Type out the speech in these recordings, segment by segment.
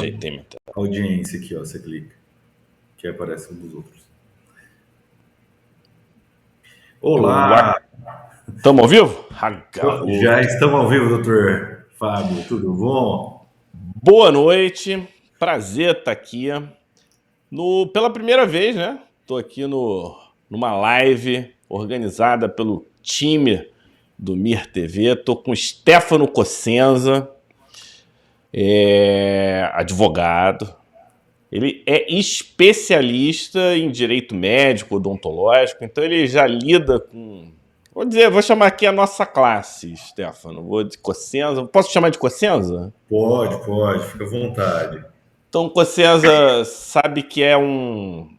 Ajeitei minha tela. Audiência aqui, ó, você clica, que aparece um dos outros. Olá! Estamos ao vivo? Já estamos ao vivo, doutor Fábio, tudo bom? Boa noite, prazer estar aqui. Pela primeira vez, né? Estou aqui numa live organizada pelo time do Mir TV. Estou com o Stefano Cossenza, advogado. Ele é especialista em direito médico, odontológico, então ele já lida com... Vou chamar aqui a nossa classe, Stefano. Vou de Cossenza. Posso chamar de Cossenza? Pode, fica à vontade. Então, Cossenza sabe que é um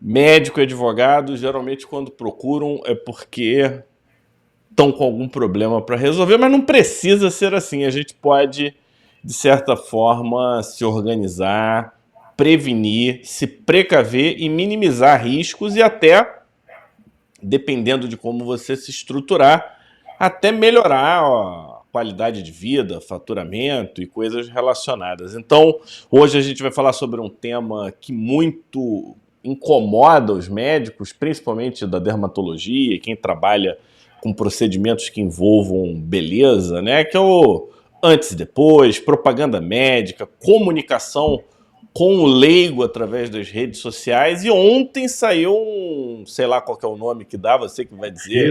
médico e advogado. Geralmente, quando procuram, é porque estão com algum problema para resolver, mas não precisa ser assim. A gente pode, de certa forma, se organizar, prevenir, se precaver e minimizar riscos e até, dependendo de como você se estruturar, até melhorar a qualidade de vida, faturamento e coisas relacionadas. Então, hoje a gente vai falar sobre um tema que muito incomoda os médicos, principalmente da dermatologia, quem trabalha com procedimentos que envolvam beleza, né? Que é o antes e depois, propaganda médica, comunicação com o leigo através das redes sociais. E ontem saiu sei lá qual que é o nome que dá, você que vai dizer.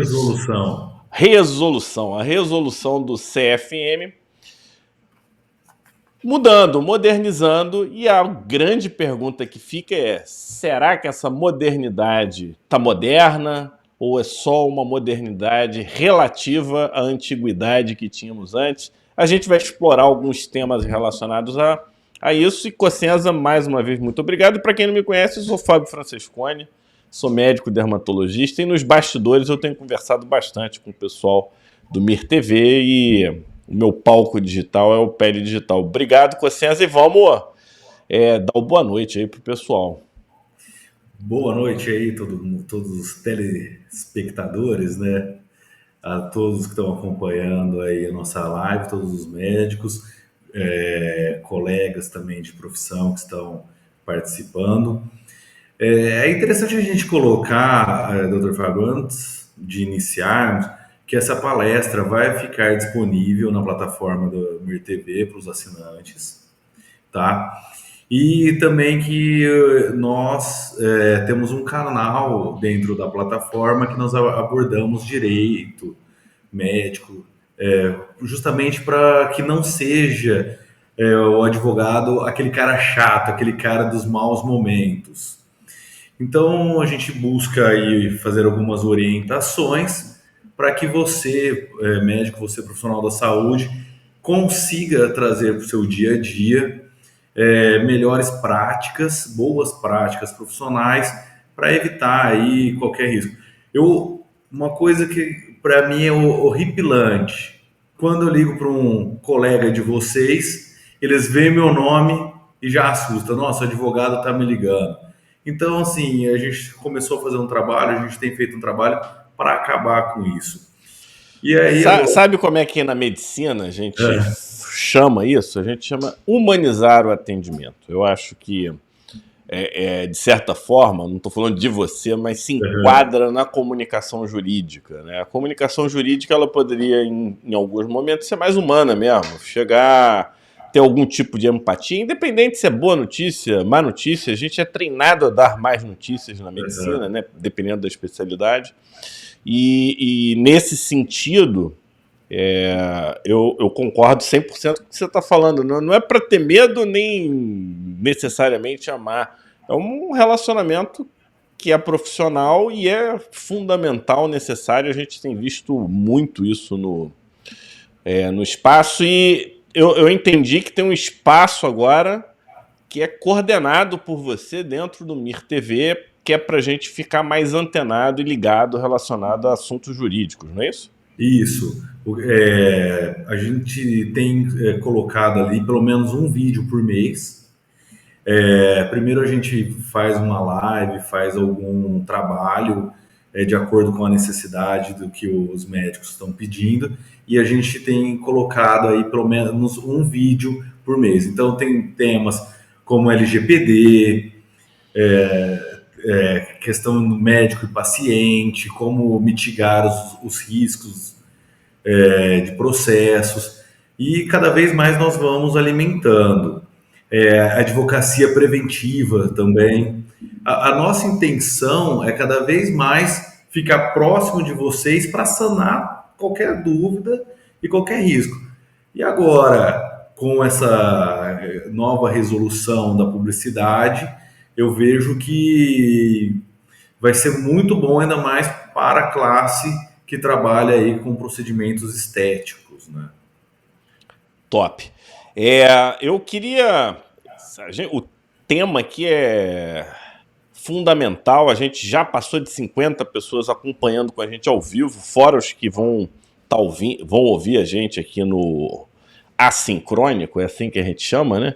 Resolução. A resolução do CFM mudando, modernizando, e a grande pergunta que fica é: será que essa modernidade está moderna ou é só uma modernidade relativa à antiguidade que tínhamos antes? A gente vai explorar alguns temas relacionados a isso. E Cossenza, mais uma vez, muito obrigado. Para quem não me conhece, eu sou Fábio Francesconi, sou médico dermatologista e nos bastidores eu tenho conversado bastante com o pessoal do Mir TV e o meu palco digital é o Pele Digital. Obrigado, Cossenza, e vamos dar uma boa noite aí pro pessoal. Boa noite aí, todos os telespectadores, né? A todos que estão acompanhando aí a nossa live, todos os médicos, colegas também de profissão que estão participando. É interessante a gente colocar, Dr. Fábio, antes de iniciarmos, que essa palestra vai ficar disponível na plataforma do Mir TV para os assinantes, tá? E também que nós temos um canal dentro da plataforma que nós abordamos direito médico, justamente para que não seja o advogado aquele cara chato, aquele cara dos maus momentos. Então, a gente busca aí fazer algumas orientações para que você, médico, você profissional da saúde, consiga trazer para o seu dia a dia melhores práticas, boas práticas profissionais para evitar aí qualquer risco. Uma coisa que para mim é horripilante, quando eu ligo para um colega de vocês, eles veem meu nome e já assusta. Nossa, o advogado está me ligando. Então, assim, a gente começou a fazer um trabalho, a gente tem feito um trabalho para acabar com isso. E aí, sabe como é que na medicina a gente chama isso? A gente chama humanizar o atendimento. Eu acho que, de certa forma, não estou falando de você, mas se enquadra na comunicação jurídica, né? A comunicação jurídica ela poderia, em alguns momentos, ser mais humana mesmo, chegar... ter algum tipo de empatia, independente se é boa notícia, má notícia. A gente é treinado a dar mais notícias na medicina, né? Dependendo da especialidade. E nesse sentido, eu concordo 100% com o que você está falando. Não é para ter medo nem necessariamente amar. É um relacionamento que é profissional e é fundamental, necessário. A gente tem visto muito isso no espaço e eu entendi que tem um espaço agora que é coordenado por você dentro do Mir TV, que é para a gente ficar mais antenado e ligado relacionado a assuntos jurídicos, não é isso? Isso. A gente tem colocado ali pelo menos um vídeo por mês. Primeiro a gente faz uma live, faz algum trabalho de acordo com a necessidade do que os médicos estão pedindo, e a gente tem colocado aí pelo menos um vídeo por mês. Então, tem temas como LGPD, questão médico e paciente, como mitigar os riscos de processos, e cada vez mais nós vamos alimentando. Advocacia preventiva também. A nossa intenção é cada vez mais ficar próximo de vocês para sanar qualquer dúvida e qualquer risco. E agora, com essa nova resolução da publicidade, eu vejo que vai ser muito bom, ainda mais para a classe que trabalha aí com procedimentos estéticos, né? Top. Eu queria... O tema aqui é fundamental. A gente já passou de 50 pessoas acompanhando com a gente ao vivo, fora os que vão ouvir a gente aqui no assincrônico, é assim que a gente chama, né?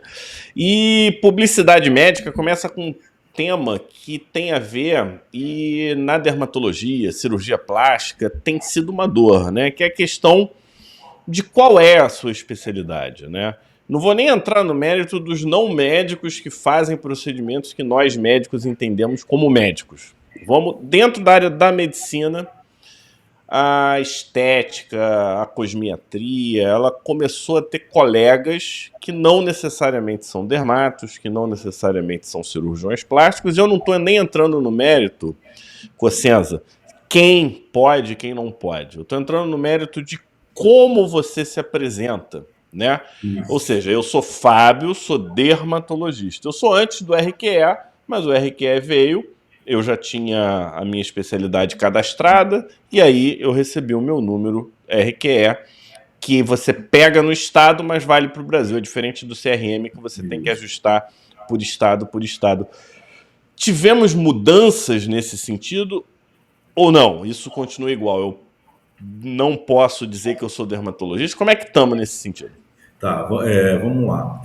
E publicidade médica começa com um tema que tem a ver, e na dermatologia, cirurgia plástica, tem sido uma dor, né? Que é a questão de qual é a sua especialidade, né? Não vou nem entrar no mérito dos não médicos que fazem procedimentos que nós médicos entendemos como médicos. Vamos, dentro da área da medicina, a estética, a cosmiatria, ela começou a ter colegas que não necessariamente são dermatos, que não necessariamente são cirurgiões plásticos. Eu não estou nem entrando no mérito, Cossenza, quem pode e quem não pode. Eu estou entrando no mérito de como você se apresenta, né? Ou seja, eu sou Fábio, sou dermatologista. Eu sou antes do RQE, mas o RQE veio, eu já tinha a minha especialidade cadastrada, e aí eu recebi o meu número RQE, que você pega no estado, mas vale para o Brasil. É diferente do CRM, que você tem que ajustar por estado, por estado. Tivemos mudanças nesse sentido ou não? Isso continua igual? Eu não posso dizer que eu sou dermatologista. Como é que estamos nesse sentido? Tá, vamos lá.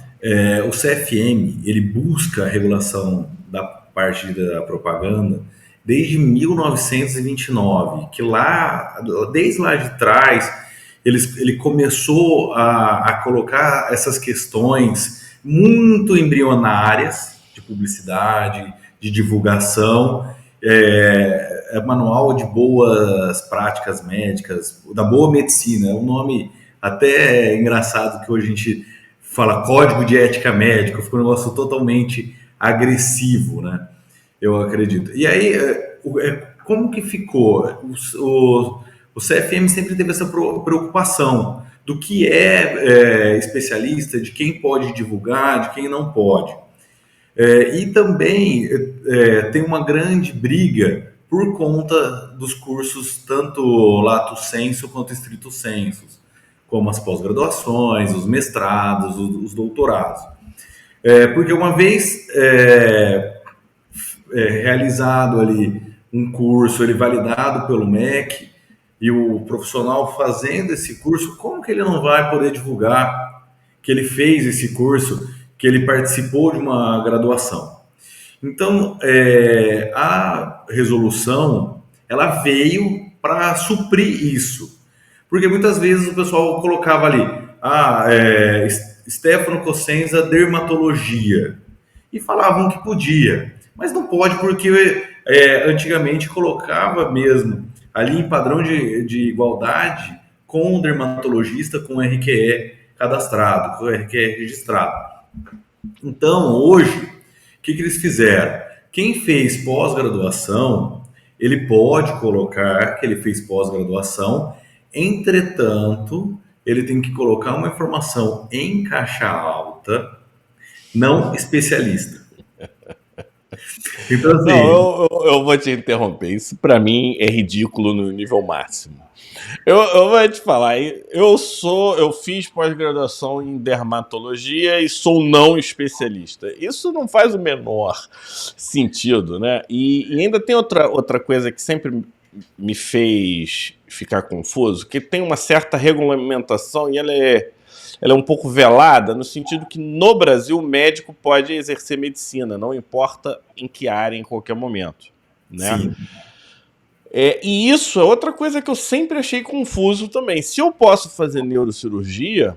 O CFM, ele busca a regulação da parte da propaganda desde 1929, que lá, desde lá de trás, ele começou a colocar essas questões muito embrionárias de publicidade, de divulgação, manual de boas práticas médicas, da boa medicina, é um nome até engraçado que hoje a gente fala código de ética médica, ficou um negócio totalmente agressivo, né? Eu acredito. E aí, como que ficou? O CFM sempre teve essa preocupação do que é especialista, de quem pode divulgar, de quem não pode. E também tem uma grande briga por conta dos cursos, tanto lato sensu quanto estrito sensu, como as pós-graduações, os mestrados, os doutorados. Porque uma vez realizado ali um curso, ele validado pelo MEC, e o profissional fazendo esse curso, como que ele não vai poder divulgar que ele fez esse curso, que ele participou de uma graduação? Então, a resolução, ela veio para suprir isso. Porque muitas vezes o pessoal colocava ali, Stefano Cossenza, dermatologia, e falavam que podia, mas não pode porque antigamente colocava mesmo ali em padrão de igualdade com o dermatologista com o RQE cadastrado, com o RQE registrado. Então, hoje, o que eles fizeram? Quem fez pós-graduação, ele pode colocar que ele fez pós-graduação, entretanto, ele tem que colocar uma informação em caixa alta, não especialista. Então, assim... Não, eu vou te interromper. Isso, para mim, é ridículo no nível máximo. Eu vou te falar, eu fiz pós-graduação em dermatologia e sou não especialista. Isso não faz o menor sentido, né? E ainda tem outra coisa que sempre me fez ficar confuso, que tem uma certa regulamentação e ela é um pouco velada, no sentido que no Brasil o médico pode exercer medicina, não importa em que área, em qualquer momento, né? Sim. E isso é outra coisa que eu sempre achei confuso também. Se eu posso fazer neurocirurgia,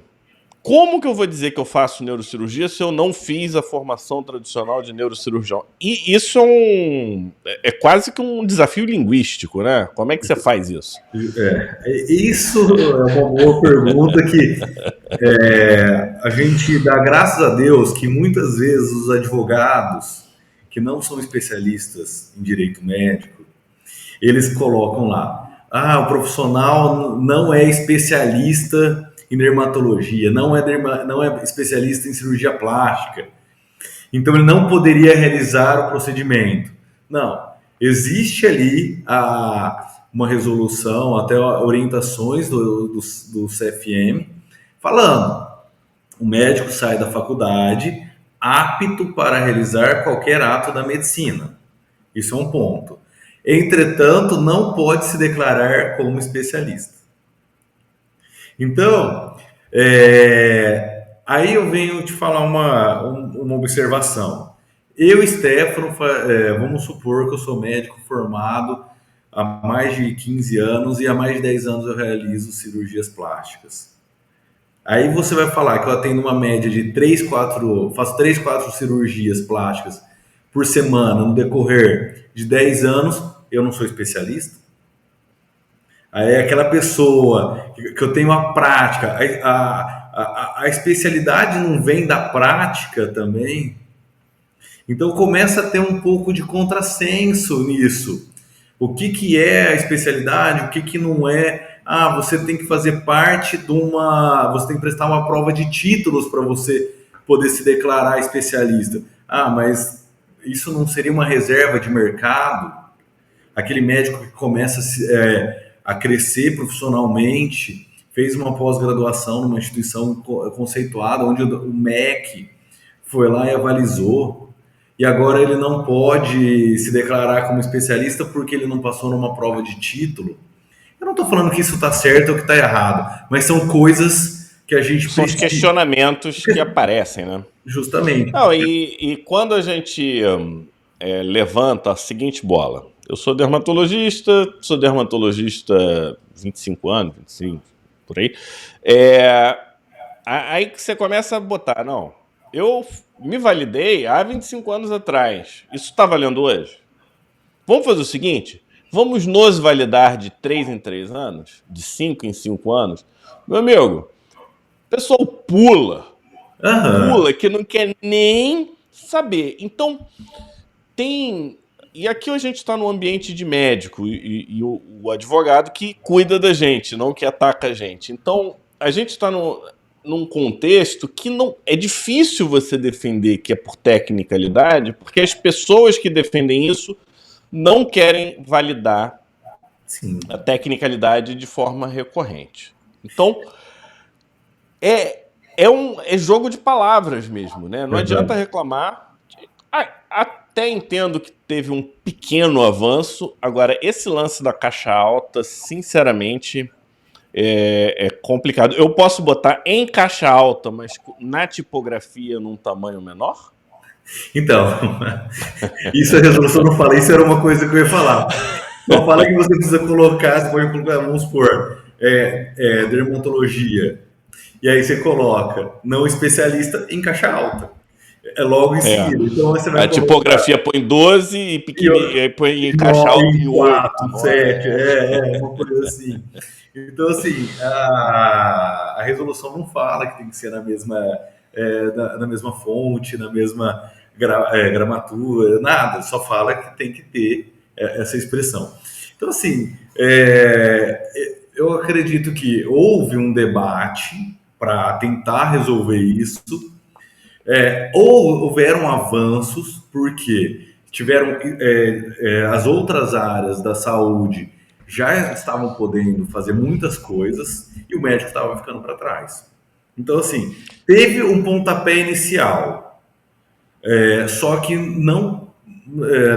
como que eu vou dizer que eu faço neurocirurgia se eu não fiz a formação tradicional de neurocirurgião? E isso é quase que um desafio linguístico, né? Como é que você faz isso? Isso é uma boa pergunta que a gente dá graças a Deus que muitas vezes os advogados que não são especialistas em direito médico, eles colocam lá, o profissional não é especialista em dermatologia, não é especialista em cirurgia plástica, então ele não poderia realizar o procedimento. Não, existe ali uma resolução, até orientações do CFM, falando, o médico sai da faculdade apto para realizar qualquer ato da medicina. Isso é um ponto. Entretanto, não pode se declarar como especialista. Então, aí eu venho te falar uma observação. Eu, Stefano, vamos supor que eu sou médico formado há mais de 15 anos e há mais de 10 anos eu realizo cirurgias plásticas. Aí você vai falar que eu atendo uma média de 4 cirurgias plásticas por semana no decorrer de 10 anos, eu não sou especialista? Aí é aquela pessoa que eu tenho a prática, a especialidade não vem da prática também? Então começa a ter um pouco de contrassenso nisso. O que é a especialidade, o que não é? Você tem que fazer parte você tem que prestar uma prova de títulos para você poder se declarar especialista. Mas isso não seria uma reserva de mercado? Aquele médico que começa a crescer profissionalmente, fez uma pós-graduação numa instituição conceituada, onde o MEC foi lá e avalizou, e agora ele não pode se declarar como especialista porque ele não passou numa prova de título. Eu não estou falando que isso está certo ou que está errado, mas são coisas que a gente São os questionamentos que aparecem, né? Justamente. Não, e quando a gente levanta a seguinte bola, eu sou dermatologista 25 anos, 25, por aí, aí que você começa a botar, não, eu me validei há 25 anos atrás, isso está valendo hoje? Vamos fazer o seguinte, vamos nos validar de 3 em 3 anos, de 5 em 5 anos? Meu amigo, o pessoal pula que não quer nem saber. Então, e aqui a gente está no ambiente de médico e o advogado que cuida da gente, não que ataca a gente. Então, a gente está num contexto que não é difícil você defender que é por tecnicalidade, porque as pessoas que defendem isso não querem validar a tecnicalidade de forma recorrente. Então, é jogo de palavras mesmo, né? Não adianta reclamar. Até entendo que teve um pequeno avanço. Agora, esse lance da caixa alta, sinceramente, é complicado. Eu posso botar em caixa alta, mas na tipografia num tamanho menor? Então, isso a resolução não falei, isso era uma coisa que eu ia falar. Não falei que você precisa colocar, vamos supor, dermatologia. E aí você coloca não especialista em caixa alta. É logo em seguida. Então você vai tipografia põe 12 e pequenininho, põe em caixa alta em 8. 7, uma coisa assim. Então, assim, a resolução não fala que tem que ser na mesma fonte, na mesma gramatura, nada. Só fala que tem que ter essa expressão. Então, assim, eu acredito que houve um debate para tentar resolver isso, houveram avanços, porque tiveram as outras áreas da saúde já estavam podendo fazer muitas coisas e o médico estava ficando para trás. Então, assim, teve um pontapé inicial, só que não,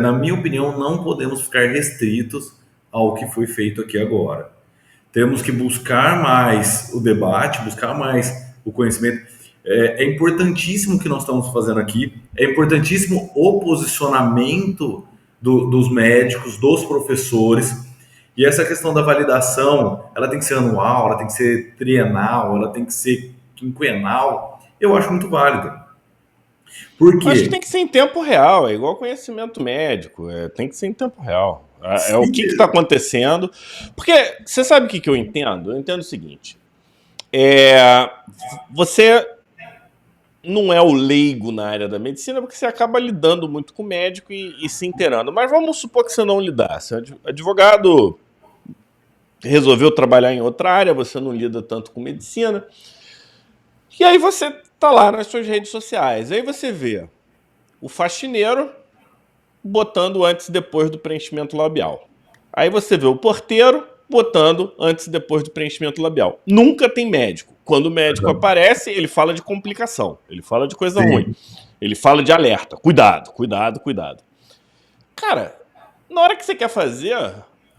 na minha opinião, não podemos ficar restritos ao que foi feito aqui agora. Temos que buscar mais o debate, buscar mais o conhecimento. É importantíssimo o que nós estamos fazendo aqui, é importantíssimo o posicionamento dos médicos, dos professores, e essa questão da validação, ela tem que ser anual, ela tem que ser trienal, ela tem que ser quinquenal, eu acho muito válido. Por Acho que quê? tem que ser em tempo real, é igual conhecimento médico, tem que ser em tempo real. É o que está acontecendo. Porque você sabe o que eu entendo? Eu entendo o seguinte: você não é o leigo na área da medicina porque você acaba lidando muito com o médico e se inteirando. Mas vamos supor que você não lidasse. Advogado resolveu trabalhar em outra área, você não lida tanto com medicina. E aí você tá lá nas suas redes sociais. Aí você vê o faxineiro botando antes e depois do preenchimento labial. Aí você vê o porteiro botando antes e depois do preenchimento labial. Nunca tem médico. Quando o médico aparece, ele fala de complicação, ele fala de coisa ruim, ele fala de alerta. Cuidado, cuidado, cuidado. Cara, na hora que você quer fazer,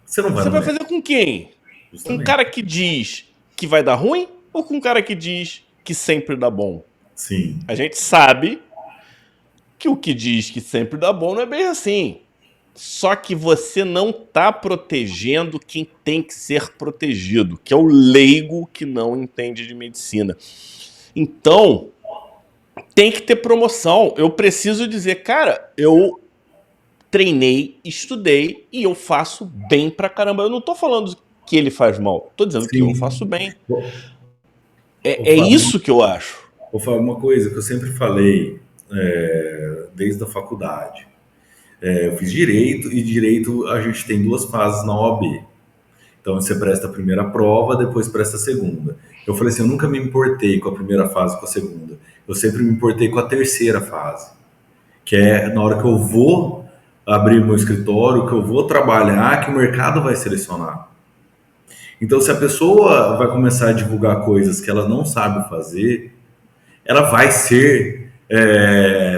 Você não vai você no vai médico. fazer com quem? Com um Justamente. cara que diz que vai dar ruim ou com um cara que diz que sempre dá bom? Sim. A gente sabe que o que diz que sempre dá bom não é bem assim. Só que você não está protegendo quem tem que ser protegido, que é o leigo que não entende de medicina. Então, tem que ter promoção. Eu preciso dizer, cara, eu treinei, estudei e eu faço bem pra caramba. Eu não tô falando que ele faz mal, tô dizendo que eu Sim. faço bem. Ô, É Fábio, isso que eu acho. uma coisa que eu sempre falei desde a faculdade. Eu fiz direito e direito a gente tem duas fases na OAB. Então você presta a primeira prova, depois presta a segunda. Eu falei assim, eu nunca me importei com a primeira fase, com a segunda. Eu sempre me importei com a terceira fase, que é na hora que eu vou abrir meu escritório, que eu vou trabalhar, que o mercado vai selecionar. Então, se a pessoa vai começar a divulgar coisas que ela não sabe fazer, ela vai ser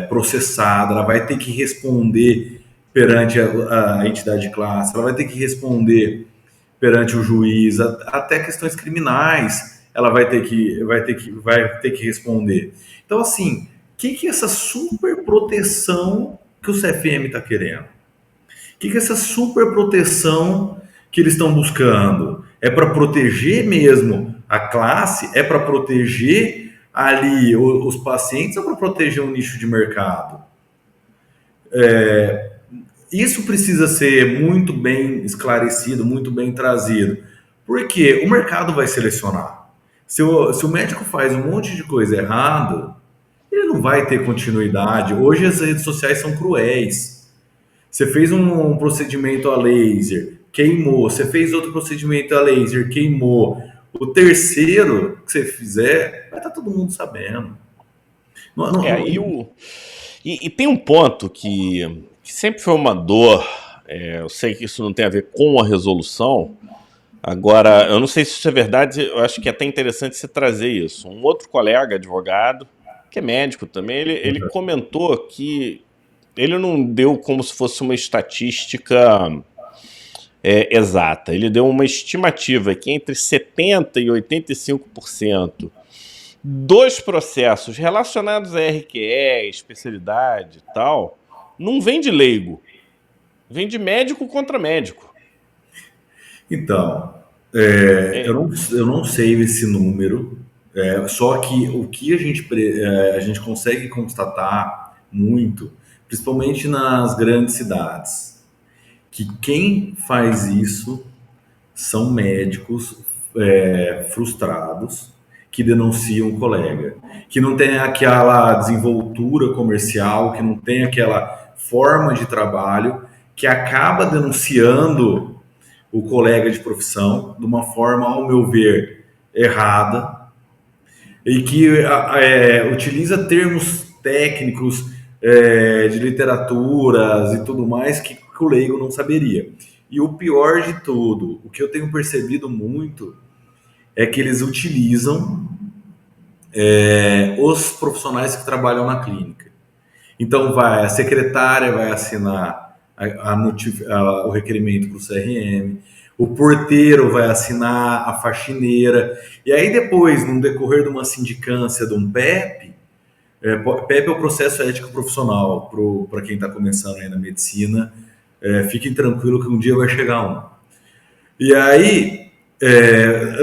processada, ela vai ter que responder perante a entidade de classe, ela vai ter que responder perante o juiz, até questões criminais, ela vai ter que responder. Então, assim, o que é essa super proteção que o CFM está querendo? O que é essa super proteção que eles estão buscando? É para proteger mesmo a classe? É para proteger ali os pacientes ou para proteger um nicho de mercado? Isso precisa ser muito bem esclarecido, muito bem trazido, porque o mercado vai selecionar. Se o médico faz um monte de coisa errada, ele não vai ter continuidade. Hoje as redes sociais são cruéis. Você fez um procedimento a laser, queimou. Você fez outro procedimento a laser, queimou. O terceiro que você fizer, vai estar todo mundo sabendo. Não, não, É, não, e tem um ponto que sempre foi uma dor. Eu sei que isso não tem a ver com a resolução. Agora, eu não sei se isso é verdade, eu acho que é até interessante você trazer isso. Um outro colega, advogado, que é médico também, ele comentou que ele não deu como se fosse uma estatística exata. Ele deu uma estimativa que entre 70% e 85% dos processos relacionados a RQE, especialidade e tal, não vem de leigo, vem de médico contra médico. Então, É, eu não sei esse número, só que o que a gente consegue constatar muito, principalmente nas grandes cidades, que quem faz isso são médicos frustrados que denunciam o colega, que não tem aquela desenvoltura comercial, que não tem aquela forma de trabalho, que acaba denunciando o colega de profissão de uma forma, ao meu ver, errada e que utiliza termos técnicos de literaturas e tudo mais que o leigo não saberia. E o pior de tudo, o que eu tenho percebido muito é que eles utilizam os profissionais que trabalham na clínica. Então, a secretária vai assinar o requerimento para o CRM, o porteiro vai assinar a faxineira, e aí depois, no decorrer de uma sindicância, de um PEP, PEP é o processo ético profissional, para quem está começando aí na medicina, fiquem tranquilo que um dia vai chegar um. E aí,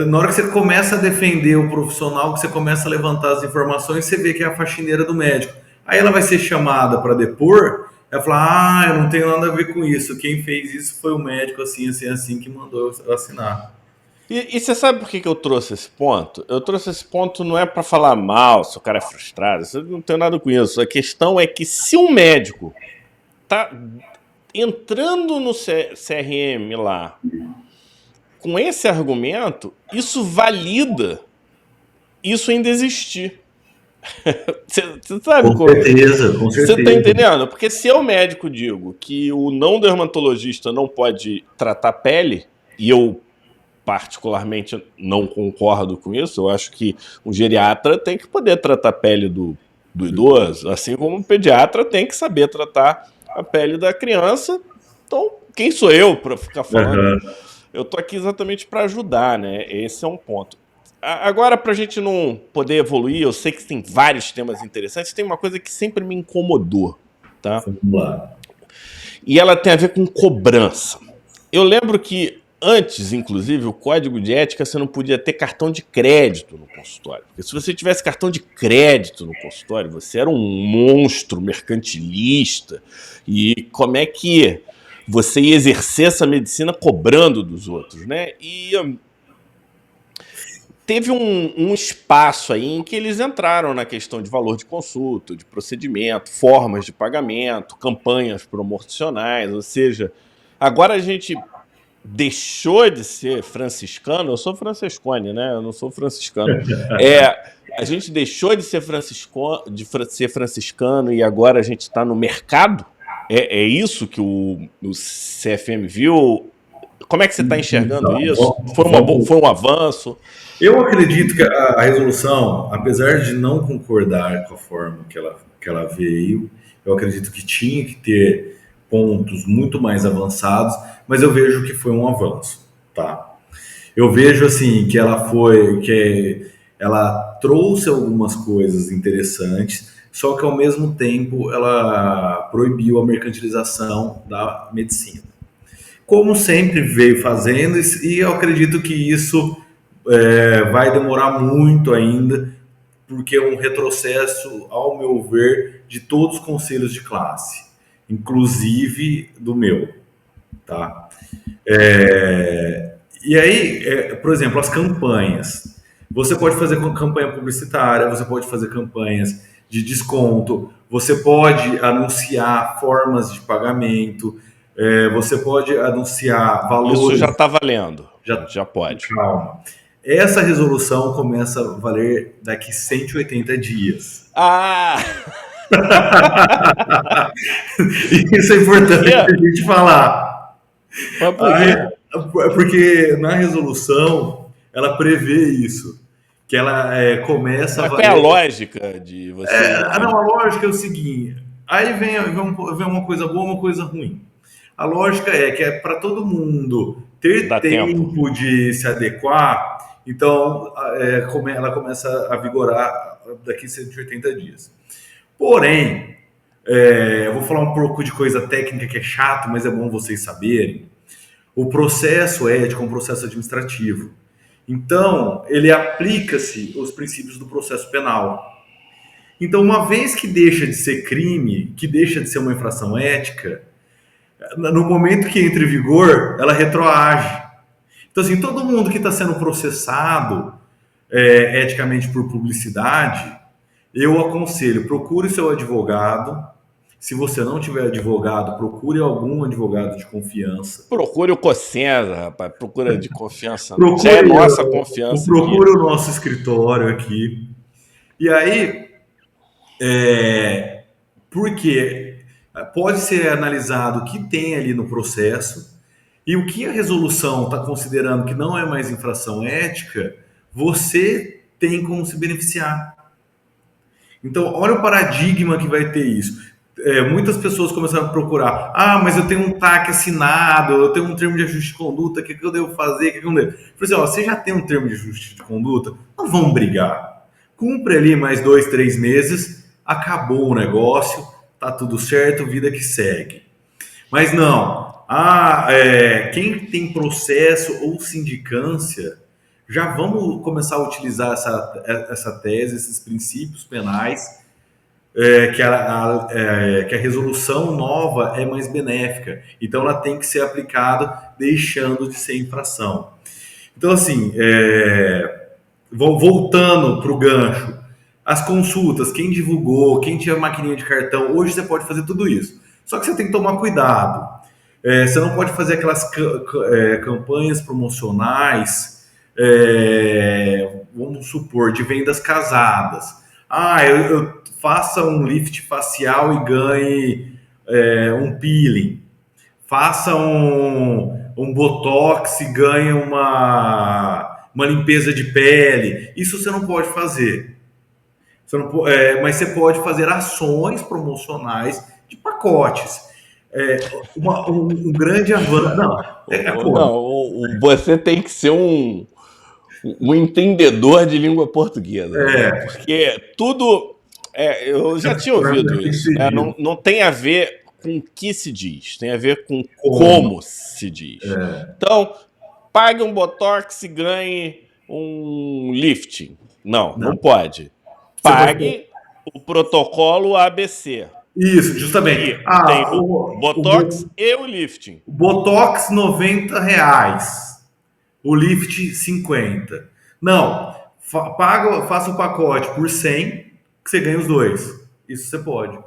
Na hora que você começa a defender o profissional, que você começa a levantar as informações, você vê que é a faxineira do médico. Aí ela vai ser chamada para depor, ela fala, eu não tenho nada a ver com isso, quem fez isso foi o médico assim, assim, assim, que mandou eu assinar. E você sabe por que eu trouxe esse ponto? Eu trouxe esse ponto não é para falar mal, se o cara é frustrado, isso não tem nada com isso. A questão é que se um médico tá entrando no CRM lá com esse argumento, isso valida isso ainda existir. Você sabe Com como? certeza, com Você tá certeza. entendendo? Porque se eu médico digo que o não dermatologista não pode tratar pele, e eu particularmente não concordo com isso, eu acho que um geriatra tem que poder tratar a pele do idoso, assim como um pediatra tem que saber tratar a pele da criança. Então, quem sou eu para ficar falando? Uhum. Eu tô aqui exatamente para ajudar, né? Esse é um ponto. Agora, para a gente não poder evoluir, eu sei que tem vários temas interessantes, tem uma coisa que sempre me incomodou, tá? Vamos lá. E ela tem a ver com cobrança. Eu lembro que antes, inclusive, o código de ética, você não podia ter cartão de crédito no consultório. Porque se você tivesse cartão de crédito no consultório, você era um monstro mercantilista. E como é que você ia exercer essa medicina cobrando dos outros, né? E teve um espaço aí em que eles entraram na questão de valor de consulta, de procedimento, formas de pagamento, campanhas promocionais, ou seja, agora a gente deixou de ser franciscano, eu sou franciscone, né? Eu não sou franciscano. A gente deixou de ser franciscano e agora a gente está no mercado? É isso que o CFM viu? Como é que você está enxergando Então, isso? vamos. Foi um avanço? Eu acredito que a resolução, apesar de não concordar com a forma que ela veio, eu acredito que tinha que ter pontos muito mais avançados, mas eu vejo que foi um avanço, tá? Eu vejo assim que ela trouxe algumas coisas interessantes, só que ao mesmo tempo ela proibiu a mercantilização da medicina. Como sempre veio fazendo, e eu acredito que isso vai demorar muito ainda, porque é um retrocesso, ao meu ver, de todos os conselhos de classe, inclusive do meu, tá? E aí, por exemplo, as campanhas. Você pode fazer campanha publicitária, você pode fazer campanhas de desconto, você pode anunciar formas de pagamento, você pode anunciar Isso já valores. está valendo. Já, Já pode. calma. Essa resolução começa a valer daqui 180 dias. Ah! Isso é Por importante quê? a gente falar. Mas por quê? Porque na resolução ela prevê isso, que ela começa a Mas qual é a valer. lógica de você. Não, a lógica é o seguinte: aí vem uma coisa boa, uma coisa ruim. A lógica é que é para todo mundo ter Dá tempo. tempo de se adequar, então ela começa a vigorar daqui a 180 dias. Porém, eu vou falar um pouco de coisa técnica que é chato, mas é bom vocês saberem. O processo ético é um processo administrativo. Então, ele aplica-se os princípios do processo penal. Então, uma vez que deixa de ser crime, que deixa de ser uma infração ética, no momento que entra em vigor, ela retroage. Então, assim, todo mundo que está sendo processado eticamente por publicidade, eu aconselho, procure seu advogado. Se você não tiver advogado, procure algum advogado de confiança. Procure o Cossenza, rapaz. Procura de confiança. Já é Procure, nossa confiança aqui. procure o nosso escritório aqui. E aí, porque pode ser analisado o que tem ali no processo e o que a resolução está considerando que não é mais infração ética, você tem como se beneficiar. Então, olha o paradigma que vai ter isso. Muitas pessoas começaram a procurar. Ah, mas eu tenho um TAC assinado, eu tenho um termo de ajuste de conduta, o que eu devo fazer? O que eu não devo? Por exemplo, você já tem um termo de ajuste de conduta? Não vamos brigar. Cumpre ali mais 2, 3 meses, acabou o negócio, tá tudo certo, vida que segue. Mas não, quem tem processo ou sindicância, já vamos começar a utilizar essa tese, esses princípios penais, que a resolução nova é mais benéfica. Então, ela tem que ser aplicada deixando de ser infração. Então, assim, voltando para o gancho, as consultas, quem divulgou, quem tinha maquininha de cartão, hoje você pode fazer tudo isso. Só que você tem que tomar cuidado. Você não pode fazer aquelas campanhas promocionais, vamos supor, de vendas casadas. Eu faça um lift facial e ganhe um peeling. Faça um botox e ganhe uma limpeza de pele. Isso você não pode fazer. Mas você pode fazer ações promocionais de pacotes. Um grande avanço. Não, você tem que ser um entendedor de língua portuguesa. Né? Porque tudo. Eu já tinha ouvido isso. Né? Não tem a ver com o que se diz, tem a ver com como se diz. Então, pague um botox e ganhe um lifting. Não pode. Pague o protocolo ABC. Isso, justamente. Tem o botox e o lifting. O botox R$90, o lift 50. Não, faça o pacote por 100 que você ganha os dois. Isso você pode.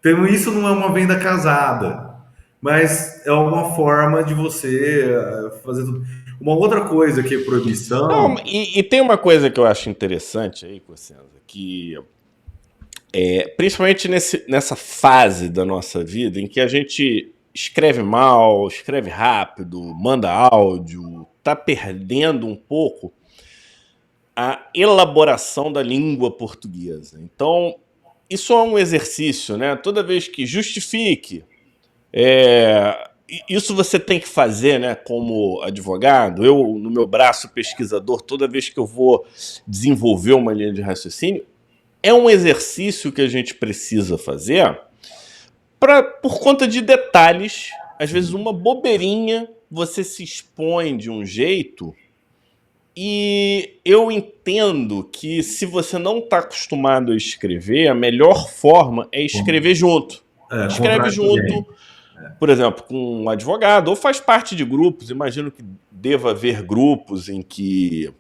Então, isso não é uma venda casada, mas é uma forma de você fazer tudo. Uma outra coisa que é proibição... Não, e tem uma coisa que eu acho interessante aí, Cossenza, que principalmente nessa fase da nossa vida em que a gente escreve mal, escreve rápido, manda áudio, tá perdendo um pouco a elaboração da língua portuguesa. Então, isso é um exercício, né? Toda vez que justifique, isso você tem que fazer, né? Como advogado, eu no meu braço pesquisador, toda vez que eu vou desenvolver uma linha de raciocínio, é um exercício que a gente precisa fazer por conta de detalhes. Às vezes uma bobeirinha você se expõe de um jeito. E eu entendo que se você não está acostumado a escrever, a melhor forma é escrever junto. Escreve junto, por exemplo, com um advogado, ou faz parte de grupos. Imagino que deva haver grupos em que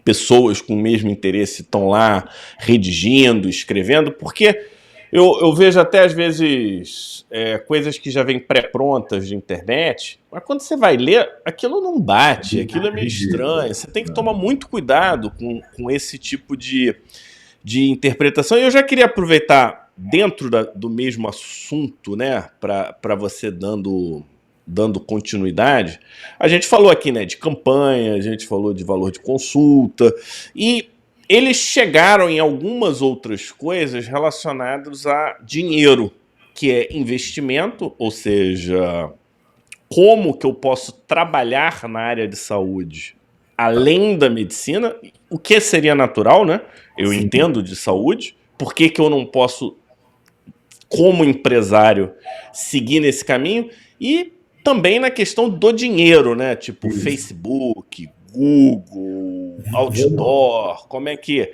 pessoas com o mesmo interesse estão lá redigindo, escrevendo, porque eu vejo até às vezes coisas que já vêm pré-prontas de internet, mas quando você vai ler, aquilo não bate, aquilo é meio estranho. Você tem que tomar muito cuidado com esse tipo de interpretação. E eu já queria aproveitar, dentro do mesmo assunto, né, para você dando continuidade. A gente falou aqui, né, de campanha, a gente falou de valor de consulta, e eles chegaram em algumas outras coisas relacionadas a dinheiro, que é investimento, ou seja, como que eu posso trabalhar na área de saúde além da medicina, o que seria natural, né? Eu entendo de saúde, por que eu não posso, como empresário, seguir nesse caminho? E também na questão do dinheiro, né? Tipo Facebook, Google, outdoor, como é que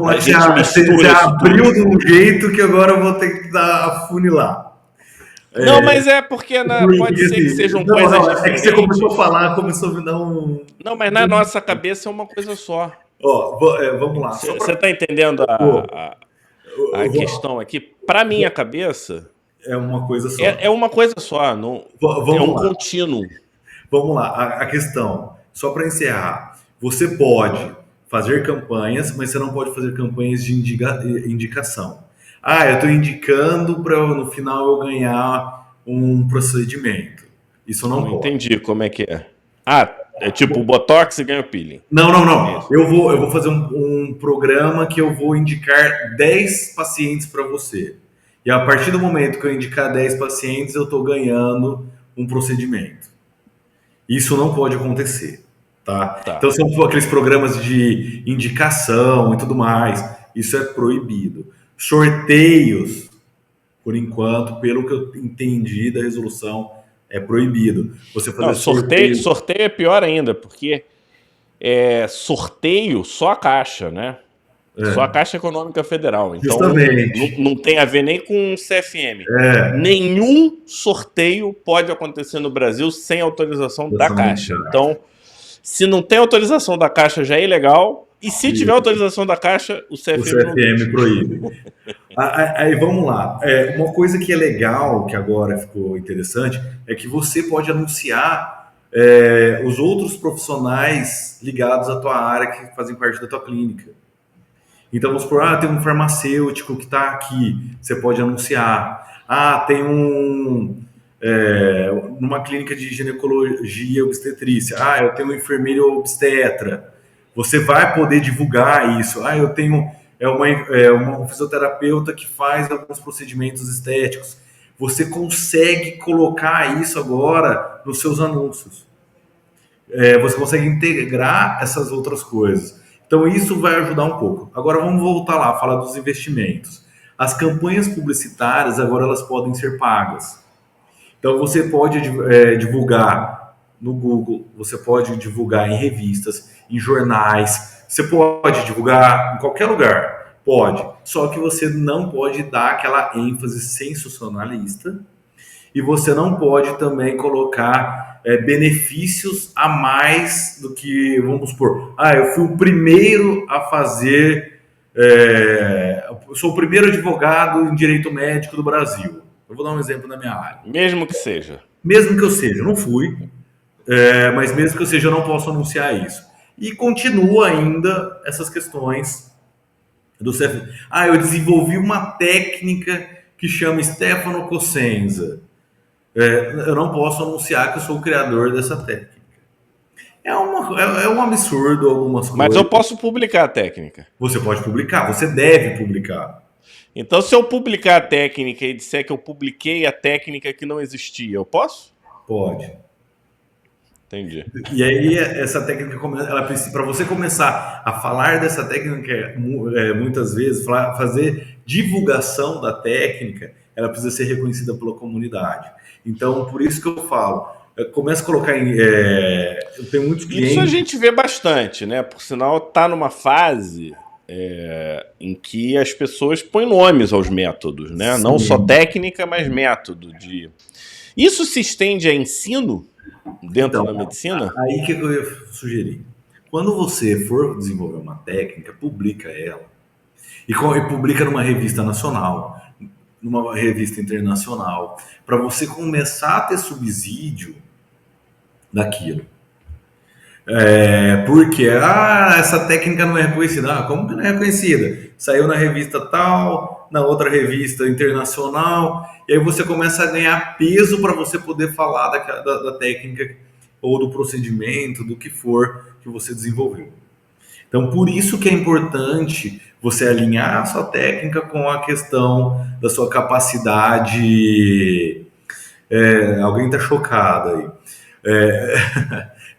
a gente mistura? Você abriu de um jeito que agora eu vou ter que afunilar. Não, mas porque pode ser que sejam coisas diferentes. É que você começou a falar, começou a me dar um... Não, mas na nossa cabeça é uma coisa só. Vamos lá. Você está entendendo a questão aqui? Para minha cabeça... É uma coisa só. É uma coisa só, não, é um contínuo. Vamos lá, a questão, só para encerrar, você pode fazer campanhas, mas você não pode fazer campanhas de indicação. Eu estou indicando para no final eu ganhar um procedimento. Isso não pode. Entendi como é que é. É tipo o Botox e ganha o peeling. Não. Eu vou fazer um programa que eu vou indicar 10 pacientes para você. E a partir do momento que eu indicar 10 pacientes, eu estou ganhando um procedimento. Isso não pode acontecer, tá? Então, são aqueles programas de indicação e tudo mais. Isso é proibido. Sorteios Por enquanto, pelo que eu entendi da resolução, é proibido você fazer Não, sorteio, sorteio. sorteio é pior ainda, porque sorteio só a Caixa, né? Só a É, Caixa Econômica Federal. Então justamente. não tem a ver nem com o CFM. É, Nenhum sorteio pode acontecer no Brasil sem autorização da ação Caixa. bancária. Então, se não tem autorização da Caixa, já é ilegal. E se tiver autorização da Caixa, o O CFM não CFM deixa. proíbe. Aí vamos lá. Uma coisa que é legal, que agora ficou interessante, é que você pode anunciar os outros profissionais ligados à tua área que fazem parte da tua clínica. Então, vamos supor, tem um farmacêutico que está aqui, você pode anunciar. Tem numa clínica de ginecologia e obstetrícia. Eu tenho um enfermeiro obstetra. Você vai poder divulgar isso. Eu tenho uma fisioterapeuta que faz alguns procedimentos estéticos. Você consegue colocar isso agora nos seus anúncios. Você consegue integrar essas outras coisas. Então, isso vai ajudar um pouco. Agora, vamos voltar lá, falar dos investimentos. As campanhas publicitárias, agora, elas podem ser pagas. Então, você pode divulgar no Google, você pode divulgar em revistas, em jornais, você pode divulgar em qualquer lugar. Pode. Só que você não pode dar aquela ênfase sensacionalista e você não pode também colocar benefícios a mais do que, vamos supor, eu fui o primeiro a fazer, eu sou o primeiro advogado em direito médico do Brasil. Eu vou dar um exemplo na minha área. Mesmo que seja. Mesmo que eu seja, eu não fui, mas mesmo que eu seja, eu não posso anunciar isso. E continua ainda essas questões do CF. Eu desenvolvi uma técnica que chama Stefano Cosenza. Eu não posso anunciar que eu sou o criador dessa técnica. É um absurdo algumas Mas eu coisas. posso publicar a técnica. Você pode publicar, você deve publicar. Então, se eu publicar a técnica e disser que eu publiquei a técnica que não existia, eu posso? Pode. Entendi. E aí, essa técnica, ela precisa, para você começar a falar dessa técnica, muitas vezes, fazer divulgação da técnica, ela precisa ser reconhecida pela comunidade. Então, por isso que eu falo, começa a colocar em. Eu tenho muitos Isso a clientes. gente vê bastante, né? Por sinal, tá numa fase em que as pessoas põem nomes aos métodos, né? Não só Sim. técnica, mas método de. Isso se estende a ensino dentro Então, da medicina? aí que eu ia sugerir. Quando você for desenvolver uma técnica, publica ela. E publica numa revista nacional, numa revista internacional, para você começar a ter subsídio daquilo. Porque essa técnica não é reconhecida. Como que não é reconhecida? Saiu na revista tal, na outra revista internacional, e aí você começa a ganhar peso para você poder falar da técnica ou do procedimento, do que for que você desenvolveu. Então, por isso que é importante você alinhar a sua técnica com a questão da sua capacidade. Alguém está chocado aí.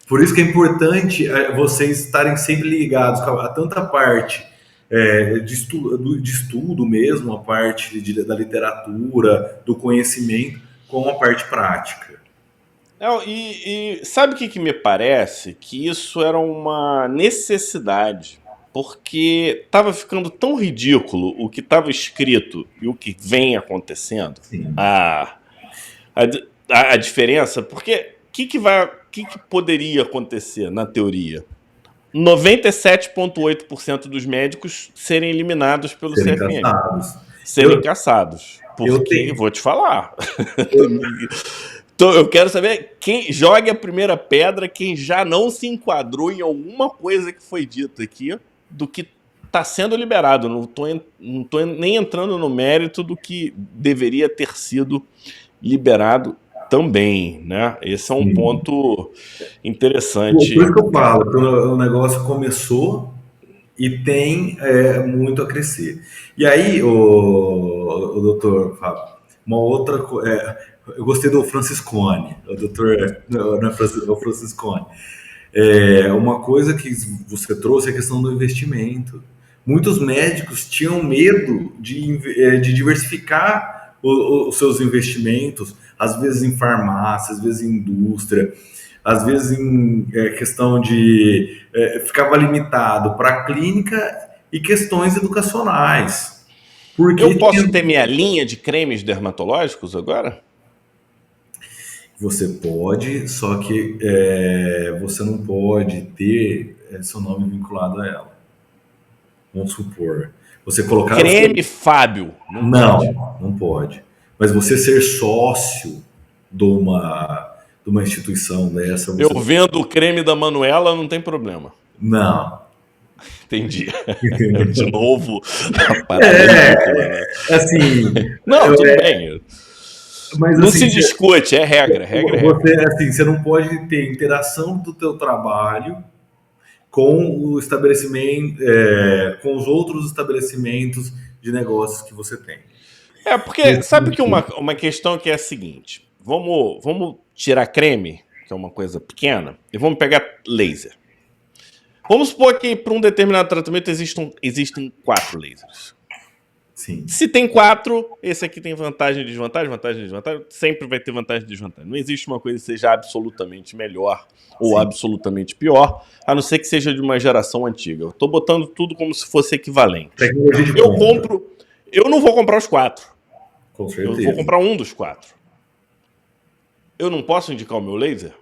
Por isso que é importante vocês estarem sempre ligados a tanta parte de estudo mesmo, a parte da literatura, do conhecimento, com a parte prática. E sabe o que me parece? Que isso era uma necessidade, porque estava ficando tão ridículo o que estava escrito e o que vem acontecendo. Sim. A diferença, porque que poderia acontecer na teoria? 97,8% dos médicos serem eliminados pelo Serem CFM. caçados. Serem caçados. Porque, vou te falar. Eu quero saber quem jogue a primeira pedra, quem já não se enquadrou em alguma coisa que foi dita aqui, do que está sendo liberado. Não tô nem entrando no mérito do que deveria ter sido liberado também, né? Esse é um ponto interessante. Por isso que eu falo, que o negócio começou e tem muito a crescer. E aí, o doutor Fábio, uma outra coisa. Eu gostei do Franciscone, o doutor. Não é o Franciscone. Uma coisa que você trouxe é a questão do investimento. Muitos médicos tinham medo de diversificar os seus investimentos, às vezes em farmácia, às vezes em indústria, às vezes em questão de ficava limitado para clínica e questões educacionais. Porque eu posso ter minha linha de cremes dermatológicos agora? Você pode, só que você não pode ter seu nome vinculado a ela. Vamos supor. Você colocar. Creme Fábio. Não pode. Mas você ser sócio de uma instituição dessa. Eu vendo o creme da Manuela, não tem problema. Não. Entendi. De novo, a parada ridícula, né? Assim. Não, tudo bem. Mas, não se discute, é regra. Você não pode ter interação do teu trabalho com o estabelecimento, com os outros estabelecimentos de negócios que você tem. Porque sabe que uma questão que é a seguinte: vamos tirar creme, que é uma coisa pequena, e vamos pegar laser. Vamos supor que para um determinado tratamento existem 4 lasers. Sim. Se tem 4, esse aqui tem vantagem e desvantagem, sempre vai ter vantagem e desvantagem. Não existe uma coisa que seja absolutamente melhor ou absolutamente pior, a não ser que seja de uma geração antiga. Eu estou botando tudo como se fosse equivalente. Eu não vou comprar os 4. Com certeza. Eu vou comprar um dos 4. Eu não posso indicar o meu laser?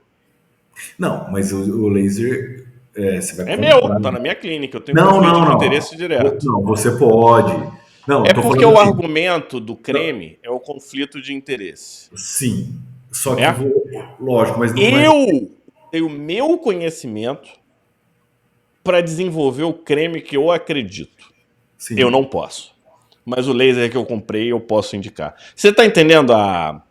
Não, mas o laser você vai comprar. Meu, tá na minha clínica, eu tenho conflito de interesse direto. Não, você pode. Não, porque o argumento do creme é o conflito de interesse. Sim. Só que, lógico, mas não eu tenho o meu conhecimento para desenvolver o creme que eu acredito. Sim. Eu não posso. Mas o laser que eu comprei, eu posso indicar. Você tá entendendo a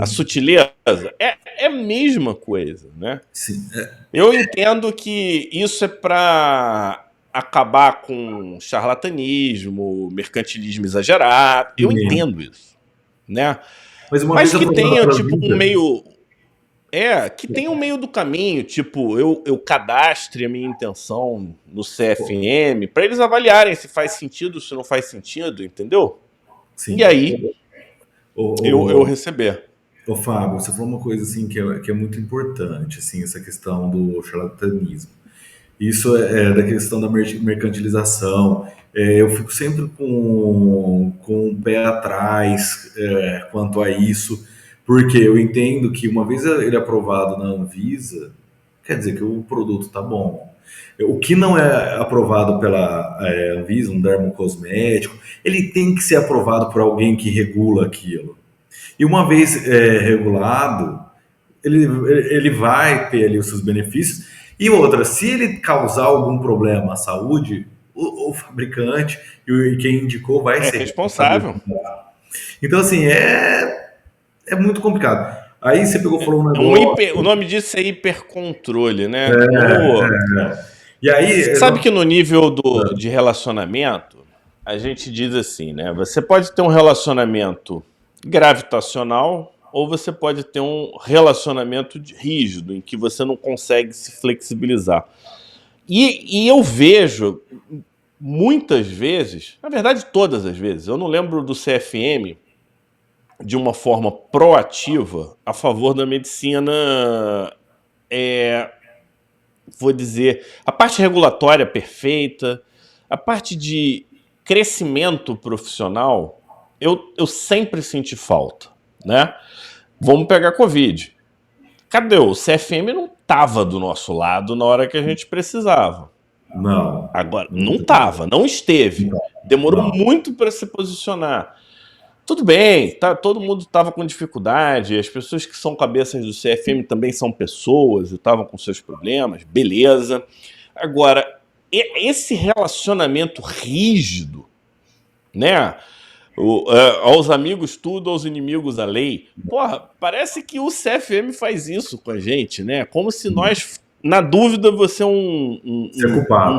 sutileza? É a mesma coisa, né? Sim. Eu entendo que isso é para acabar com charlatanismo, mercantilismo exagerado. Eu entendo isso, né? Mas que tenha tipo um meio que tenha um meio do caminho, tipo eu cadastre a minha intenção no CFM para eles avaliarem se faz sentido, se não faz sentido, entendeu? Sim. E aí eu receber. Ô Fábio, você falou uma coisa assim que é muito importante, assim, essa questão do charlatanismo. Isso é da questão da mercantilização. Eu fico sempre com o pé atrás quanto a isso, porque eu entendo que uma vez ele aprovado na Anvisa, quer dizer que o produto está bom. O que não é aprovado pela Anvisa, um dermocosmético, ele tem que ser aprovado por alguém que regula aquilo. E uma vez regulado, ele vai ter ali os seus benefícios. E outra, se ele causar algum problema à saúde, o fabricante e quem indicou vai ser responsável. Então, assim, é muito complicado. Aí você pegou e falou um negócio... O nome disso é hipercontrole, né? E aí... Sabe que no nível de relacionamento, a gente diz assim, né? Você pode ter um relacionamento gravitacional ou você pode ter um relacionamento rígido, em que você não consegue se flexibilizar. E eu vejo, muitas vezes, na verdade todas as vezes, eu não lembro do CFM de uma forma proativa a favor da medicina, vou dizer, a parte regulatória perfeita, a parte de crescimento profissional, eu sempre senti falta, né? Vamos pegar Covid. Cadê? O CFM não estava do nosso lado na hora que a gente precisava. Não. Agora, não estava, não esteve. Demorou muito para se posicionar. Tudo bem, todo mundo estava com dificuldade, as pessoas que são cabeças do CFM também são pessoas e estavam com seus problemas, beleza. Agora, esse relacionamento rígido, né? Aos amigos tudo, aos inimigos a lei. Porra, parece que o CFM faz isso com a gente, né? Como se nós, na dúvida, você é um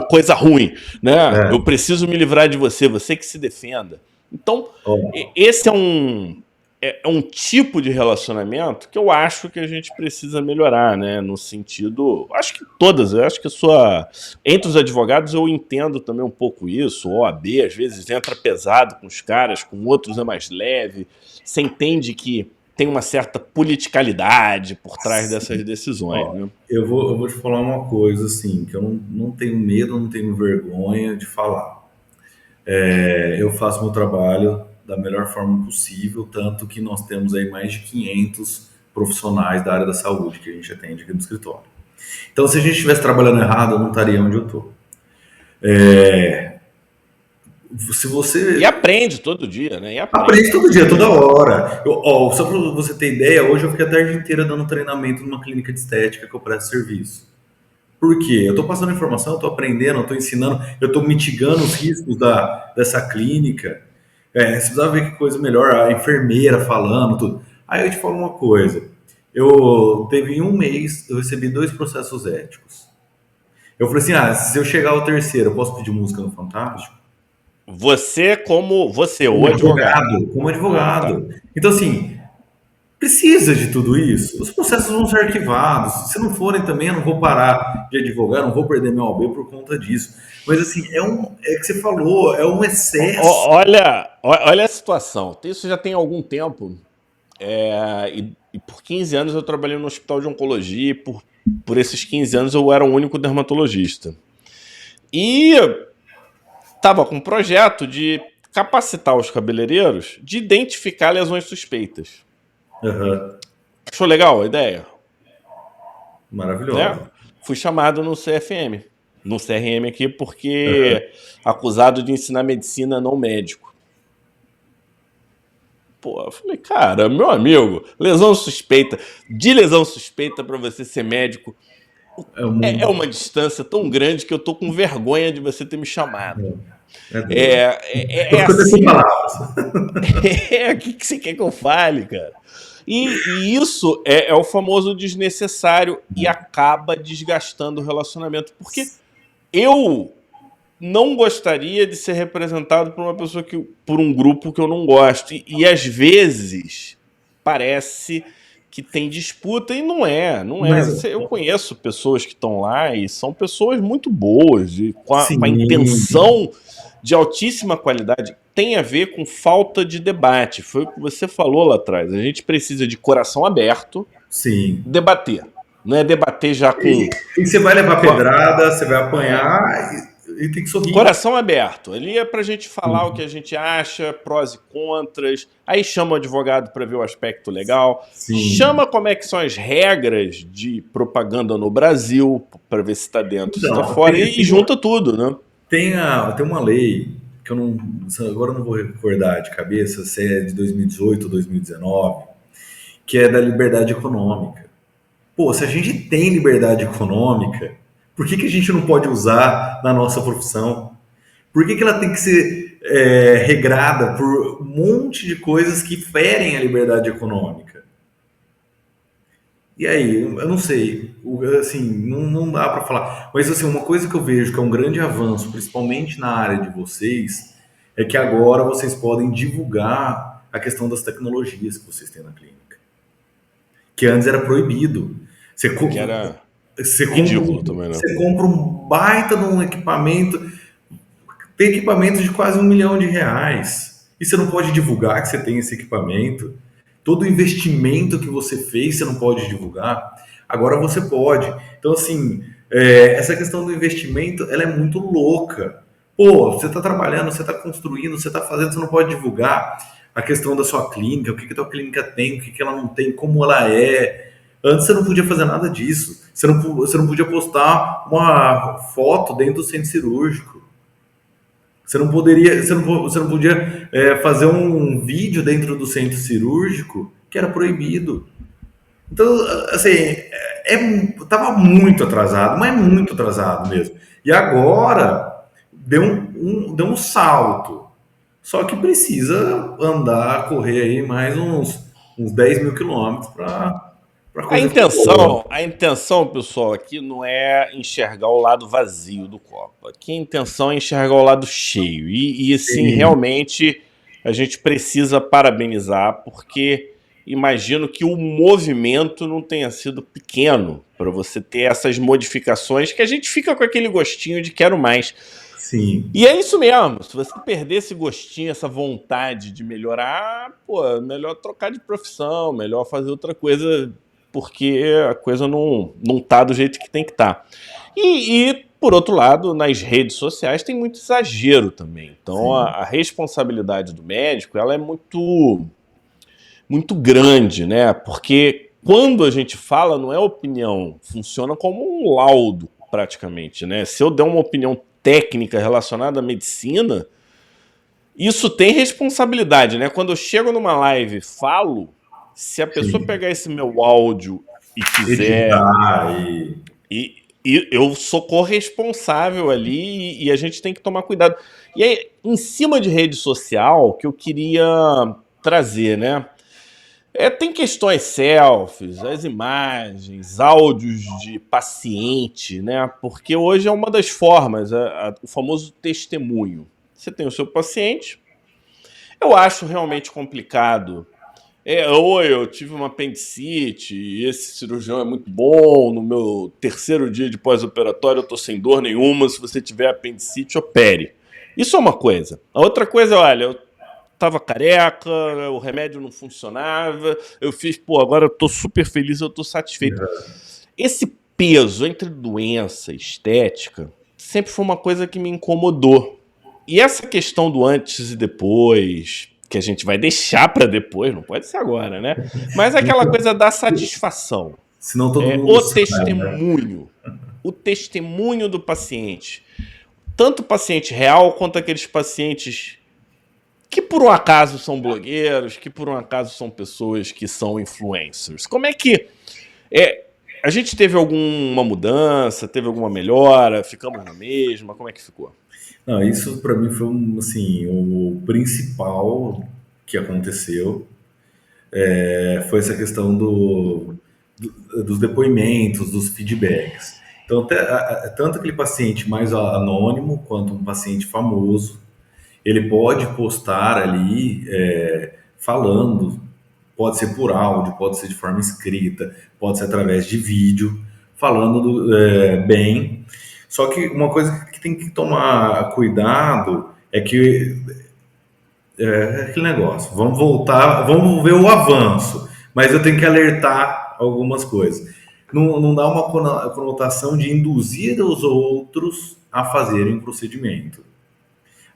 coisa ruim, né? Eu preciso me livrar de você, você que se defenda. Então, esse é um é um tipo de relacionamento que eu acho que a gente precisa melhorar, né? No sentido, acho que todas, eu acho que entre os advogados eu entendo também um pouco isso. O OAB às vezes entra pesado com os caras, com outros é mais leve. Você entende que tem uma certa politicalidade por trás dessas decisões, Ó, né? eu vou te falar uma coisa assim, que eu não tenho medo, não tenho vergonha de falar. Eu faço meu trabalho da melhor forma possível, tanto que nós temos aí mais de 500 profissionais da área da saúde que a gente atende aqui no escritório. Então, se a gente estivesse trabalhando errado, eu não estaria onde eu estou. Se E você aprende todo dia, né? E aprende aprende. todo dia, toda hora. Só para você ter ideia, hoje eu fiquei a tarde inteira dando treinamento numa clínica de estética que eu presto serviço. Por quê? Eu estou passando informação, eu estou aprendendo, eu estou ensinando, eu estou mitigando os riscos dessa clínica. Você precisa ver que coisa melhor, a enfermeira falando, tudo. Aí eu te falo uma coisa. Teve em um mês, eu recebi 2 processos éticos. Eu falei assim, se eu chegar ao terceiro, eu posso pedir música no Fantástico? Você, o Como advogado. advogado, como Tá. advogado. Então, assim, precisa de tudo isso. Os processos vão ser arquivados. Se não forem também, eu não vou parar de advogar, não vou perder meu OAB por conta disso. Mas assim, é que você falou, é um excesso. Olha a situação. Isso já tem algum tempo. E por 15 anos eu trabalhei no hospital de oncologia e por esses 15 anos eu era o único dermatologista. E estava com um projeto de capacitar os cabeleireiros de identificar lesões suspeitas. Aham. Achou legal a ideia? Né? Maravilhoso. Fui chamado no CFM, no CRM aqui, Aham. porque acusado de ensinar medicina não médico. Pô, eu falei, cara, meu amigo, lesão suspeita. De lesão suspeita para você ser médico É é muito. uma distância tão grande que eu tô com vergonha de você ter me chamado. É duro. É Eu fico até sem assim. palavras. O que você quer que eu fale, cara? E isso é o famoso desnecessário e acaba desgastando o relacionamento. Porque eu não gostaria de ser representado por uma pessoa por um grupo que eu não gosto. E às vezes parece que tem disputa e não é, não é. Mas, Eu conheço pessoas que estão lá e são pessoas muito boas, com a sim, intenção de altíssima qualidade. Tem a ver com falta de debate. Foi o que você falou lá atrás. A gente precisa de coração aberto, sim. debater. Não é debater já E você vai levar com a- pedrada, você vai é, apanhar e tem que sorrir. coração aberto. Ali é pra gente falar o que a gente acha, prós e contras. Aí chama o advogado para ver o aspecto legal. Sim. Chama como é que são as regras de propaganda no Brasil, para ver se está dentro, se está Então, fora, e junta tudo, né? tem uma lei que eu não, agora eu não vou recordar de cabeça se é de 2018 ou 2019, que é da liberdade econômica. Pô, se a gente tem liberdade econômica, por que a gente não pode usar na nossa profissão? Por que ela tem que ser regrada por um monte de coisas que ferem a liberdade econômica? E aí, eu não sei, assim, não dá para falar. Mas assim, uma coisa que eu vejo que é um grande avanço, principalmente na área de vocês, é que agora vocês podem divulgar a questão das tecnologias que vocês têm na clínica, que antes era proibido. Você, Que co- era você compra, ridículo também, né? você compra um baita de um equipamento, tem equipamento de quase R$ 1 milhão. E você não pode divulgar que você tem esse equipamento. Todo o investimento que você fez, você não pode divulgar. Agora você pode. Então, assim, essa questão do investimento, ela é muito louca. Pô, você está trabalhando, você está construindo, você está fazendo, você não pode divulgar a questão da sua clínica, o que a tua clínica tem, o que ela não tem, como ela é. Antes você não podia fazer nada disso. Você não podia postar uma foto dentro do centro cirúrgico. Você não podia fazer um vídeo dentro do centro cirúrgico que era proibido. Então, assim, tava muito atrasado, mas muito atrasado mesmo. E agora deu um salto. Só que precisa andar, correr aí mais uns 10 mil quilômetros para A coisa ficar boa. intenção, a intenção, pessoal, aqui não é enxergar o lado vazio do copo. Aqui a intenção é enxergar o lado cheio. E assim, Sim, realmente a gente precisa parabenizar, porque imagino que o movimento não tenha sido pequeno para você ter essas modificações que a gente fica com aquele gostinho de quero mais. Sim. E é isso mesmo, se você perder esse gostinho, essa vontade de melhorar, pô, melhor trocar de profissão, melhor fazer outra coisa, porque a coisa não tá do jeito que tem que estar. Por outro lado, nas redes sociais tem muito exagero também. Então Sim. a responsabilidade do médico ela é muito grande, né? Porque quando a gente fala, não é opinião, funciona como um laudo, praticamente, né? Se eu der uma opinião técnica relacionada à medicina, isso tem responsabilidade, né? Quando eu chego numa live e falo, se a pessoa Sim. pegar esse meu áudio e quiser. Editar e. E eu sou corresponsável ali e a gente tem que tomar cuidado. E aí, em cima de rede social, que eu queria trazer, né? Tem questões selfies, as imagens, áudios de paciente, né? Porque hoje é uma das formas, o famoso testemunho. Você tem o seu paciente. Eu acho realmente complicado. Oi, eu tive uma apendicite e esse cirurgião é muito bom. No meu terceiro dia de pós-operatório eu tô sem dor nenhuma. Se você tiver apendicite, opere. Isso é uma coisa. A outra coisa, olha, eu tava careca, o remédio não funcionava, eu fiz, pô, agora eu tô super feliz, eu tô satisfeito. Esse peso entre doença e estética sempre foi uma coisa que me incomodou. E essa questão do antes e depois, que a gente vai deixar para depois, não pode ser agora, né? Mas aquela coisa da satisfação, Senão todo mundo o sai, né? testemunho do paciente. Tanto o paciente real quanto aqueles pacientes que por um acaso são blogueiros, que por um acaso são pessoas que são influencers. Como é que é, a gente teve alguma mudança, teve alguma melhora, ficamos na mesma, como é que ficou? Não, isso para mim foi assim, o principal que aconteceu foi essa questão dos depoimentos, dos feedbacks. Então, tanto aquele paciente mais anônimo quanto um paciente famoso, ele pode postar ali falando, pode ser por áudio, pode ser de forma escrita, pode ser através de vídeo, falando bem. Só que uma coisa que tem que tomar cuidado é que aquele negócio, vamos voltar, vamos ver o avanço, mas eu tenho que alertar algumas coisas. Não dá uma conotação de induzir os outros a fazerem um procedimento.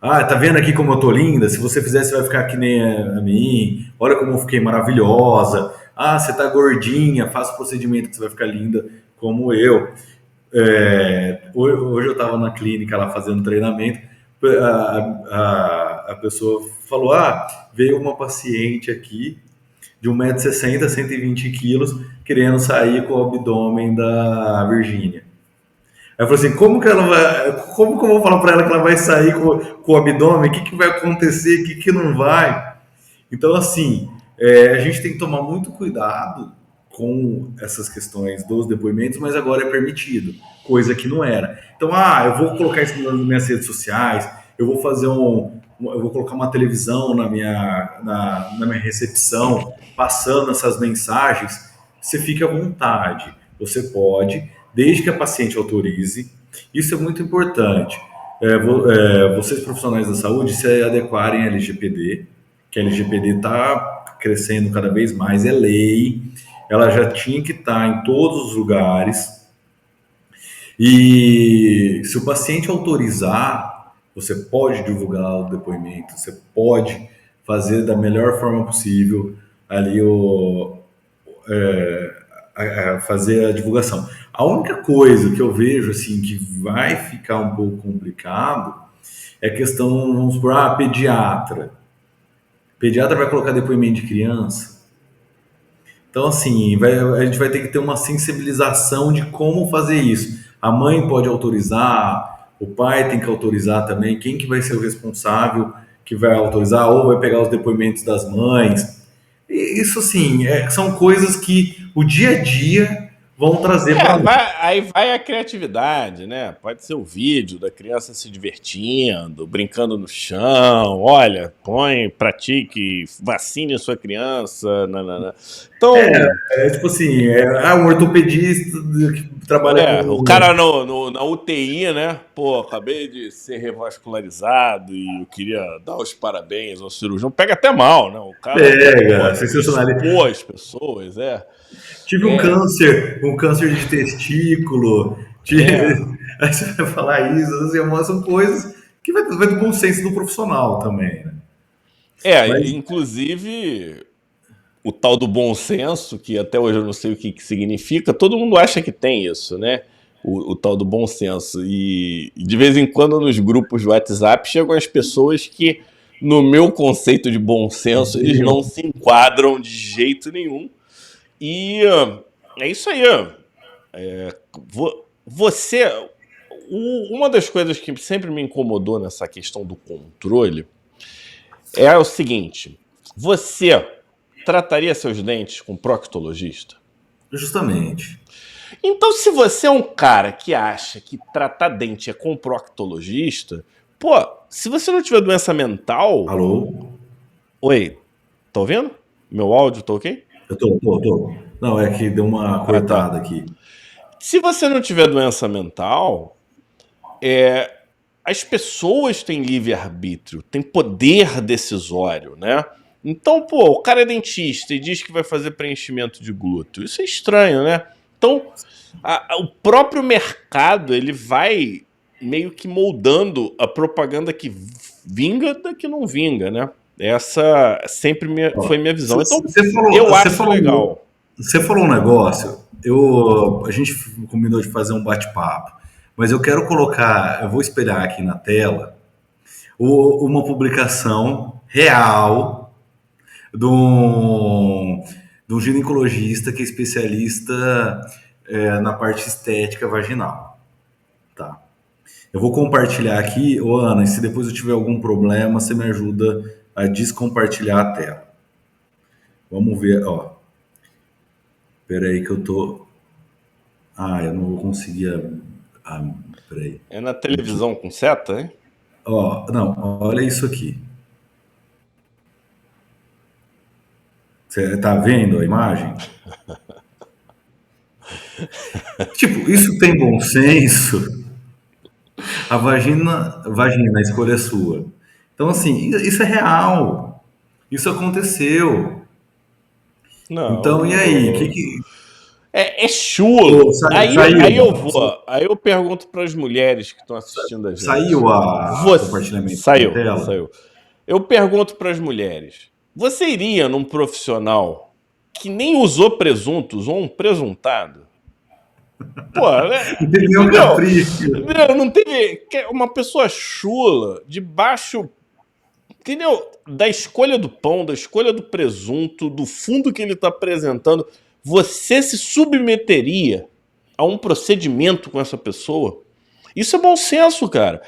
Ah, tá vendo aqui como eu tô linda? Se você fizer, você vai ficar que nem a mim. Olha como eu fiquei maravilhosa. Ah, você tá gordinha, faça o procedimento que você vai ficar linda como eu. Hoje eu estava na clínica lá fazendo treinamento. A pessoa falou: Ah, veio uma paciente aqui de 1,60 m, 120 quilos, querendo sair com o abdômen da Virgínia. Aí eu falei assim, como que eu vou falar para ela que ela vai sair com o abdômen? O que vai acontecer? O que não vai? Então, assim, a gente tem que tomar muito cuidado com essas questões dos depoimentos, mas agora é permitido, coisa que não era. Então, eu vou colocar isso nas minhas redes sociais, eu vou fazer eu vou colocar uma televisão na minha recepção, passando essas mensagens. Você fica à vontade, você pode, desde que a paciente autorize. Isso é muito importante. Vocês profissionais da saúde se adequarem à LGPD, que a LGPD está crescendo cada vez mais, é lei, ela já tinha que estar em todos os lugares. E se o paciente autorizar, você pode divulgar o depoimento, você pode fazer da melhor forma possível ali fazer a divulgação. A única coisa que eu vejo assim que vai ficar um pouco complicado é a questão, vamos supor, pediatra. Pediatra vai colocar depoimento de criança. Então, assim, a gente vai ter que ter uma sensibilização de como fazer isso. A mãe pode autorizar, o pai tem que autorizar também. Quem que vai ser o responsável que vai autorizar ou vai pegar os depoimentos das mães? E isso, assim, são coisas que o dia a dia vão trazer para Aí vai a criatividade, né? Pode ser o vídeo da criança se divertindo, brincando no chão. Olha, pratique, vacine a sua criança. Nanana. Então, tipo assim, um ortopedista que trabalha o com. cara na UTI, né? Pô, acabei de ser revascularizado e eu queria dar os parabéns ao cirurgião. Pega até mal, né? O cara, pô, Pega, sensacionalista. expor as pessoas, Tive É, um câncer de testículo. é. Aí você vai falar isso, assim, são coisas que vai do bom senso do profissional também, né? Mas, Inclusive, o tal do bom senso, que até hoje eu não sei o que significa, todo mundo acha que tem isso, né? O tal do bom senso. E de vez em quando nos grupos do WhatsApp chegam as pessoas que, no meu conceito de bom senso, eles não se enquadram de jeito nenhum. E é isso aí. Você. Uma das coisas que sempre me incomodou nessa questão do controle é o seguinte: você trataria seus dentes com proctologista? justamente. Então, se você é um cara que acha que tratar dente é com proctologista, pô, se você não tiver doença mental. Alô? Oi, tá ouvindo? Meu áudio tá ok? Eu tô. Não, é que deu uma Ah, tá. cortada aqui. Se você não tiver doença mental, as pessoas têm livre-arbítrio, têm poder decisório, né? Então, pô, o cara é dentista e diz que vai fazer preenchimento de glúteo. Isso é estranho, né? Então, o próprio mercado, ele vai meio que moldando a propaganda que vinga da que não vinga, né? Essa sempre foi minha visão. Então, Você falou, eu você acho falou, legal. você falou um negócio. A gente combinou de fazer um bate-papo, mas eu quero colocar, eu vou espelhar aqui na tela uma publicação real de um, de um ginecologista que é especialista na parte estética vaginal, tá? Eu vou compartilhar aqui, ô Ana, e se depois eu tiver algum problema, você me ajuda a descompartilhar a tela. Vamos ver, ó. Espera aí que eu tô. Ah, eu não vou conseguir. Peraí. É na Aqui. televisão com seta, hein? Ó, não, olha isso aqui. Você tá vendo a imagem? Tipo, isso tem bom senso. A escolha é sua. Então, assim, isso é real. Isso aconteceu. Não, Então, e aí? é chulo. Saiu, Aí eu pergunto para as mulheres que estão assistindo a gente. saiu a compartilhamento da tela? Saiu. Eu pergunto para as mulheres: você iria num profissional que nem usou presunto, usou um presuntado? Pô, Não teve nenhum entendeu? capricho. Não teve uma pessoa chula, de baixo, entendeu? Da escolha do pão, da escolha do presunto, do fundo que ele está apresentando, você se submeteria a um procedimento com essa pessoa? Isso é bom senso, cara.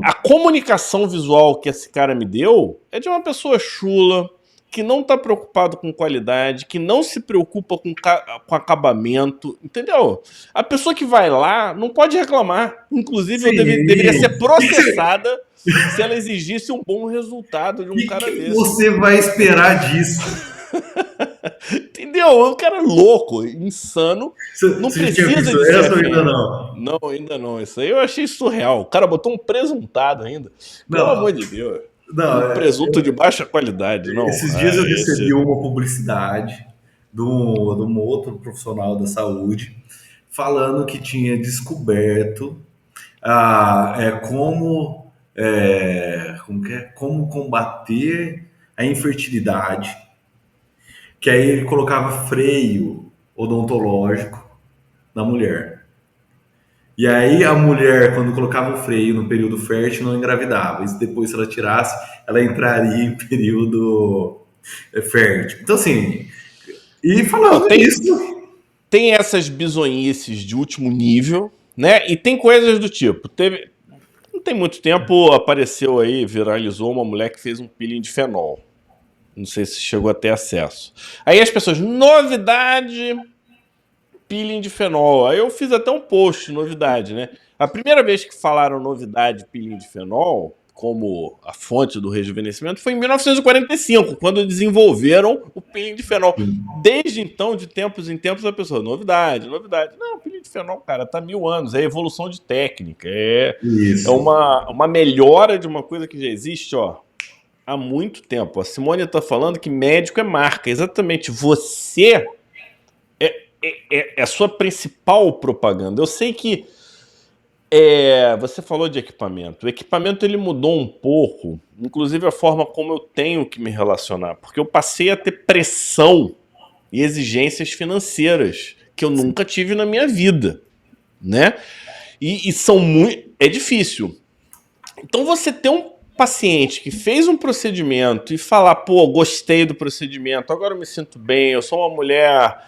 A comunicação visual que esse cara me deu é de uma pessoa chula, que não está preocupado com qualidade, que não se preocupa com acabamento, entendeu? A pessoa que vai lá não pode reclamar. Inclusive, deveria Sim. ser processada se ela exigisse um bom resultado de um O cara que desse. você vai esperar disso? Entendeu? É um cara louco, insano, não Você já tinha precisa visto de ser essa ou ainda afeito. não? Não, ainda não. Isso aí eu achei surreal. O cara botou um presuntado ainda. Pelo Não, amor de Deus. não. Um presunto de baixa qualidade, não. Esses dias eu recebi uma publicidade de um outro profissional da saúde falando que tinha descoberto como combater a infertilidade, que aí ele colocava freio odontológico na mulher. E aí a mulher, quando colocava o freio no período fértil, não engravidava. E depois, se ela tirasse, ela entraria em período fértil. Então, assim, e Não, falando isso, tem essas bizonhices de último nível, né? E tem coisas do tipo. Não tem muito tempo, apareceu aí, viralizou uma mulher que fez um peeling de fenol. Não sei se chegou a ter acesso. Aí as pessoas, novidade, peeling de fenol. Aí eu fiz até um post, novidade, né? A primeira vez que falaram novidade peeling de fenol, como a fonte do rejuvenescimento, foi em 1945, quando desenvolveram o peeling de fenol. Desde então, de tempos em tempos, a pessoa, novidade, novidade. Não, peeling de fenol, cara, tá 1000 anos, é evolução de técnica, é Isso. uma melhora de uma coisa que já existe, ó, há muito tempo. A Simone está falando que médico é marca. Exatamente. Você é a sua principal propaganda. Eu sei que você falou de equipamento. O equipamento ele mudou um pouco, inclusive a forma como eu tenho que me relacionar, porque eu passei a ter pressão e exigências financeiras que eu nunca tive na minha vida, né? E são muito. É difícil. Então você ter um paciente que fez um procedimento e falar, pô, gostei do procedimento, agora eu me sinto bem, eu sou uma mulher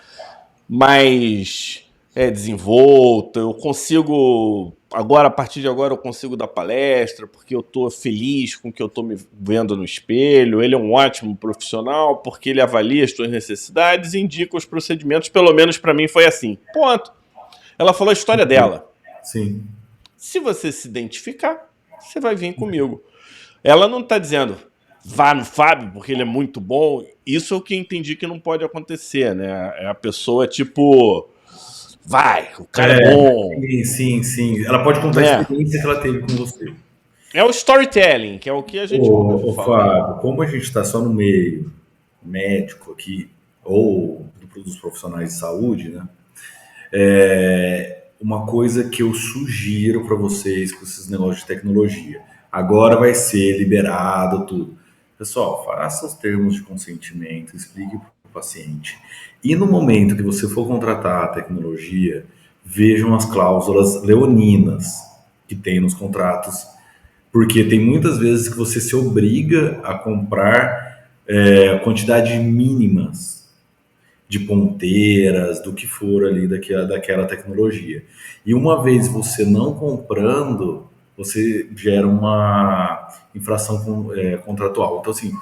mais desenvolta, eu consigo, agora, a partir de agora eu consigo dar palestra, porque eu tô feliz com o que eu tô me vendo no espelho, ele é um ótimo profissional, porque ele avalia as suas necessidades e indica os procedimentos, pelo menos para mim foi assim. Ponto. Ela falou a história dela. Sim. Se você se identificar, você vai vir comigo. Ela não está dizendo, vá no Fábio, porque ele é muito bom. Isso é o que eu entendi que não pode acontecer, né? É a pessoa, tipo, vai, o cara é bom. Sim. Ela pode contar a experiência que ela teve com você. É o storytelling, que é o que a gente ouve falar. Fábio, como a gente está só no meio médico aqui, ou dos profissionais de saúde, né? Uma coisa que eu sugiro para vocês com esses negócios de tecnologia. Agora vai ser liberado tudo. Pessoal, faça os termos de consentimento, explique para o paciente. E no momento que você for contratar a tecnologia, vejam as cláusulas leoninas que tem nos contratos, porque tem muitas vezes que você se obriga a comprar quantidades mínimas de ponteiras, do que for ali daquela tecnologia. E uma vez você não comprando, você gera uma infração contratual. Então, assim,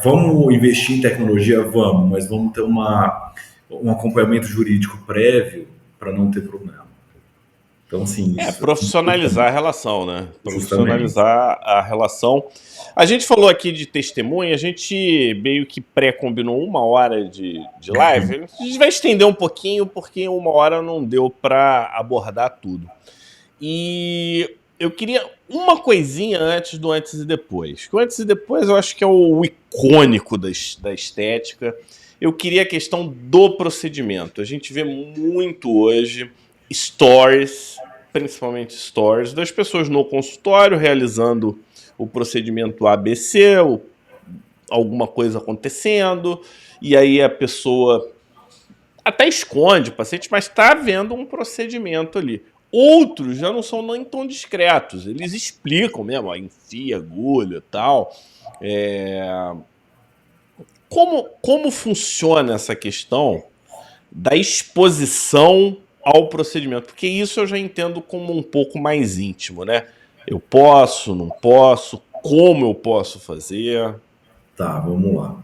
vamos investir em tecnologia? Vamos, mas vamos ter um acompanhamento jurídico prévio para não ter problema. Então, assim, isso profissionalizar a relação, né? Justamente. Profissionalizar a relação. A gente falou aqui de testemunha, a gente meio que pré-combinou 1 hora de live. A gente vai estender um pouquinho, porque 1 hora não deu para abordar tudo. E eu queria uma coisinha antes do antes e depois. O antes e depois eu acho que é o icônico da estética. Eu queria a questão do procedimento. A gente vê muito hoje stories, principalmente stories, das pessoas no consultório realizando o procedimento ABC, alguma coisa acontecendo, e aí a pessoa até esconde o paciente, mas está vendo um procedimento ali. Outros já não são nem tão discretos, eles explicam mesmo, ó, enfia agulha e tal. Como funciona essa questão da exposição ao procedimento? Porque isso eu já entendo como um pouco mais íntimo, né? Eu posso, não posso, como eu posso fazer? Tá, vamos lá.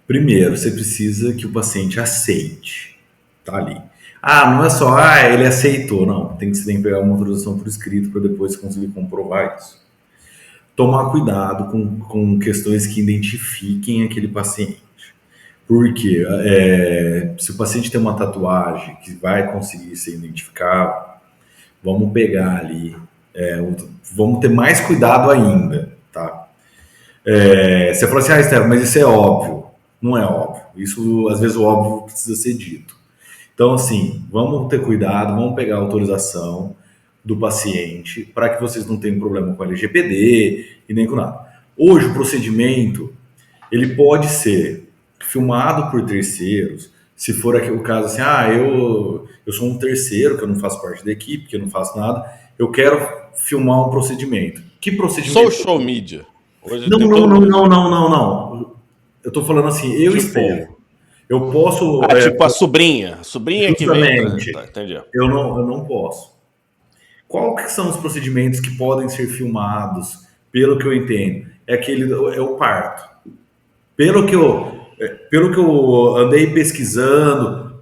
Primeiro, você precisa que o paciente aceite. Tá ali. Não é só, ele aceitou. Não, tem que pegar uma autorização por escrito para depois conseguir comprovar isso. Tomar cuidado com questões que identifiquem aquele paciente. Porque se o paciente tem uma tatuagem que vai conseguir ser identificado, vamos pegar ali, vamos ter mais cuidado ainda, tá? Você falou assim, Estevam, mas isso é óbvio. Não é óbvio. Isso, às vezes, o óbvio precisa ser dito. Então, assim, vamos ter cuidado, vamos pegar a autorização do paciente para que vocês não tenham problema com LGPD e nem com nada. Hoje, o procedimento, ele pode ser filmado por terceiros, se for o caso assim, eu sou um terceiro, que eu não faço parte da equipe, que eu não faço nada, eu quero filmar um procedimento. Que procedimento? Social media. Hoje Não, tem não, todo não, mundo. não, não, não, não. Eu tô falando assim, Estevam, eu posso... tipo a sobrinha. A sobrinha que vem justamente, entendi. eu não posso. Qual que são os procedimentos que podem ser filmados, pelo que eu entendo? É o parto. Pelo que eu andei pesquisando,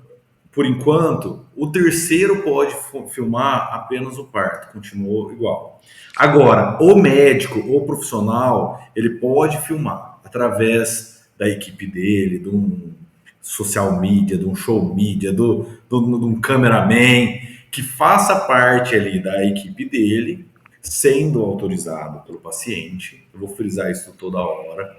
por enquanto, o terceiro pode filmar apenas o parto, continuou igual. Agora, o médico ou profissional, ele pode filmar através da equipe dele, de um social media, de um show media, de um cameraman, que faça parte ali da equipe dele, sendo autorizado pelo paciente. Eu vou frisar isso toda hora.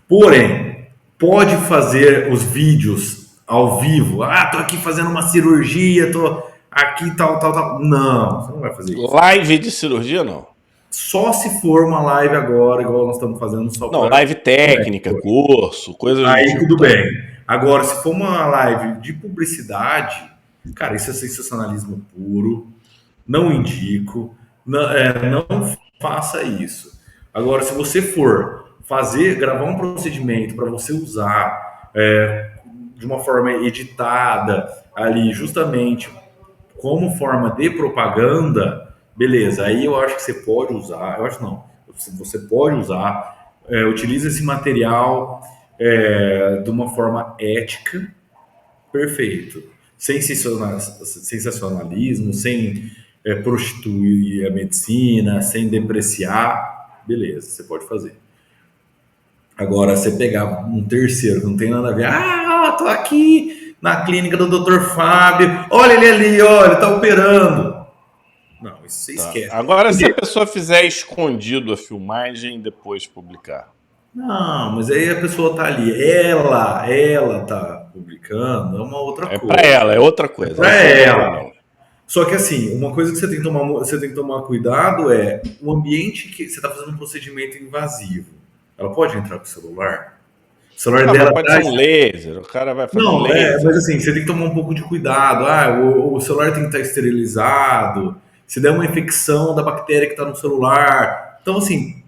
Porém, pode fazer os vídeos ao vivo. Ah, tô aqui fazendo uma cirurgia, tô aqui tal, tal, tal. Não, você não vai fazer isso. Live de cirurgia, não? Só se for uma live agora, igual nós estamos fazendo só Não, para... live técnica, curso, coisas do Aí tipo. tudo bem. Agora, se for uma live de publicidade, cara, isso é sensacionalismo puro. Não indico. Não faça isso. Agora, se você for gravar um procedimento para você usar de uma forma editada ali, justamente como forma de propaganda, beleza. Aí eu acho que você pode usar. Eu acho não. Você pode usar. Utiliza esse material de uma forma ética, perfeito. Sem sensacionalismo, sem prostituir a medicina, sem depreciar, beleza, você pode fazer. Agora, você pegar um terceiro que não tem nada a ver, tô aqui na clínica do Dr. Fábio, olha ele ali, olha, ele tá operando. Não, isso você esquece. Agora, se a pessoa fizer escondido a filmagem e depois publicar. Não, mas aí a pessoa tá ali, ela tá publicando, é uma outra coisa. Pra ela, é outra coisa. Pra ela. Só que assim, uma coisa que você tem que tomar cuidado é o ambiente que você está fazendo um procedimento invasivo. Ela pode entrar com o celular? O celular dela pode ser um laser, o cara vai fazer não, um laser. mas assim, você tem que tomar um pouco de cuidado. O celular tem que estar esterilizado. Se der uma infecção da bactéria que está no celular. Então, assim,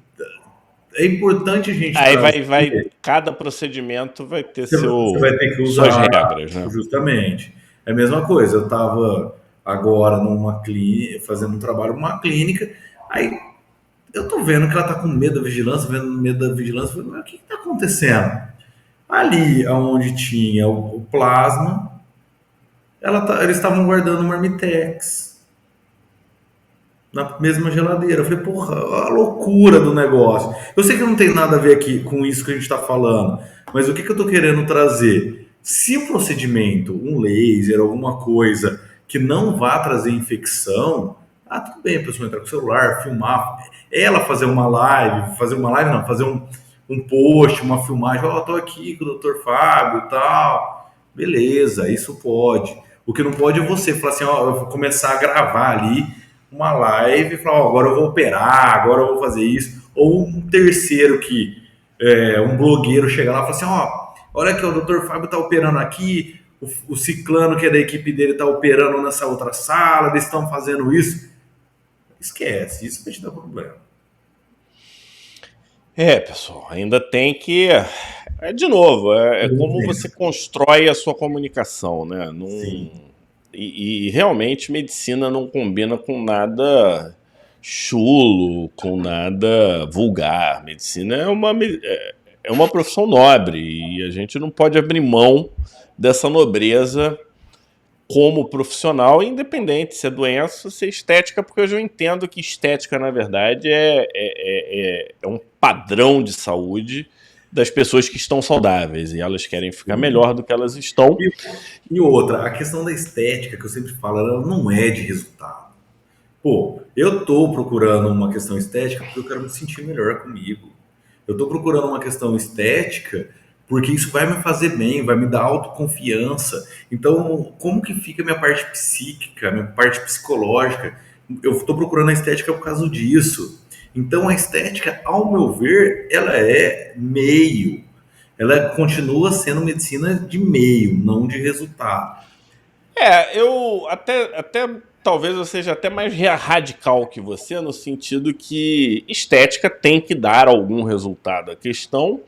é importante a gente... Aí cada procedimento vai ter você vai ter que usar suas regras, né? Justamente. É a mesma coisa, eu estava agora numa clínica, fazendo um trabalho numa clínica, aí eu tô vendo que ela tá com medo da vigilância, falei, mas o que está acontecendo? Ali onde tinha o plasma, eles estavam guardando marmitex na mesma geladeira. Eu falei, porra, a loucura do negócio. Eu sei que não tem nada a ver aqui com isso que a gente está falando, mas o que eu tô querendo trazer? Se o procedimento, um laser, alguma coisa que não vá trazer infecção, tudo bem, a pessoa entrar com o celular, filmar, ela fazer uma live não, fazer um post, uma filmagem, tô aqui com o Dr. Fábio e tal, beleza, isso pode. O que não pode é você falar assim, eu vou começar a gravar ali uma live e falar, agora eu vou operar, agora eu vou fazer isso, ou um terceiro um blogueiro chega lá e fala assim, olha que o Dr. Fábio tá operando aqui, o ciclano que é da equipe dele tá operando nessa outra sala, eles estão fazendo isso. Esquece, isso vai te dar problema. Pessoal, ainda tem que... de novo, é como você constrói a sua comunicação, né? E realmente medicina não combina com nada chulo, com nada vulgar. Medicina é uma profissão nobre e a gente não pode abrir mão dessa nobreza como profissional, independente se é doença ou se é estética, porque eu já entendo que estética, na verdade, é um padrão de saúde das pessoas que estão saudáveis e elas querem ficar melhor do que elas estão. E outra, a questão da estética que eu sempre falo, ela não é de resultado. Pô, eu tô procurando uma questão estética porque eu quero me sentir melhor comigo. Eu tô procurando uma questão estética porque isso vai me fazer bem, vai me dar autoconfiança. Então, como que fica a minha parte psíquica, minha parte psicológica? Eu estou procurando a estética por causa disso. Então, a estética, ao meu ver, ela é meio. Ela continua sendo medicina de meio, não de resultado. Eu até talvez eu seja até mais radical que você, no sentido que estética tem que dar algum resultado. A questão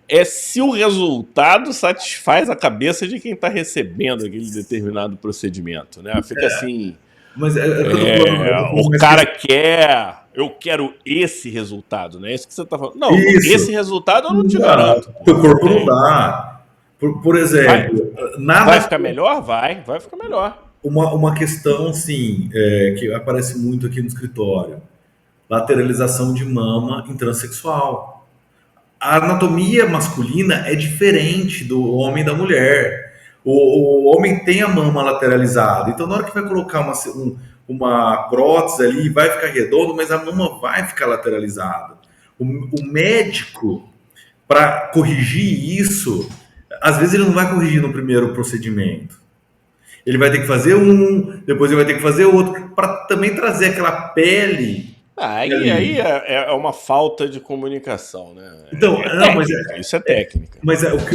é se o resultado satisfaz a cabeça de quem está recebendo aquele determinado procedimento, né? Fica assim... Mas o cara quer... Eu quero esse resultado, né? É isso que você está falando. Não, esse resultado eu não te garanto. Teu corpo não dá. Por exemplo, vai nada. ficar melhor? Vai ficar melhor. Uma questão, sim, que aparece muito aqui no escritório: lateralização de mama em transexual. A anatomia masculina é diferente do homem e da mulher. O homem tem a mama lateralizada, então na hora que vai colocar uma prótese ali, vai ficar redondo, mas a mama vai ficar lateralizada. O médico, para corrigir isso, às vezes ele não vai corrigir no primeiro procedimento. Ele vai ter que fazer um, depois ele vai ter que fazer outro, para também trazer aquela pele Aí ali. é uma falta de comunicação, né? Então, É não, mas técnica, isso é técnica.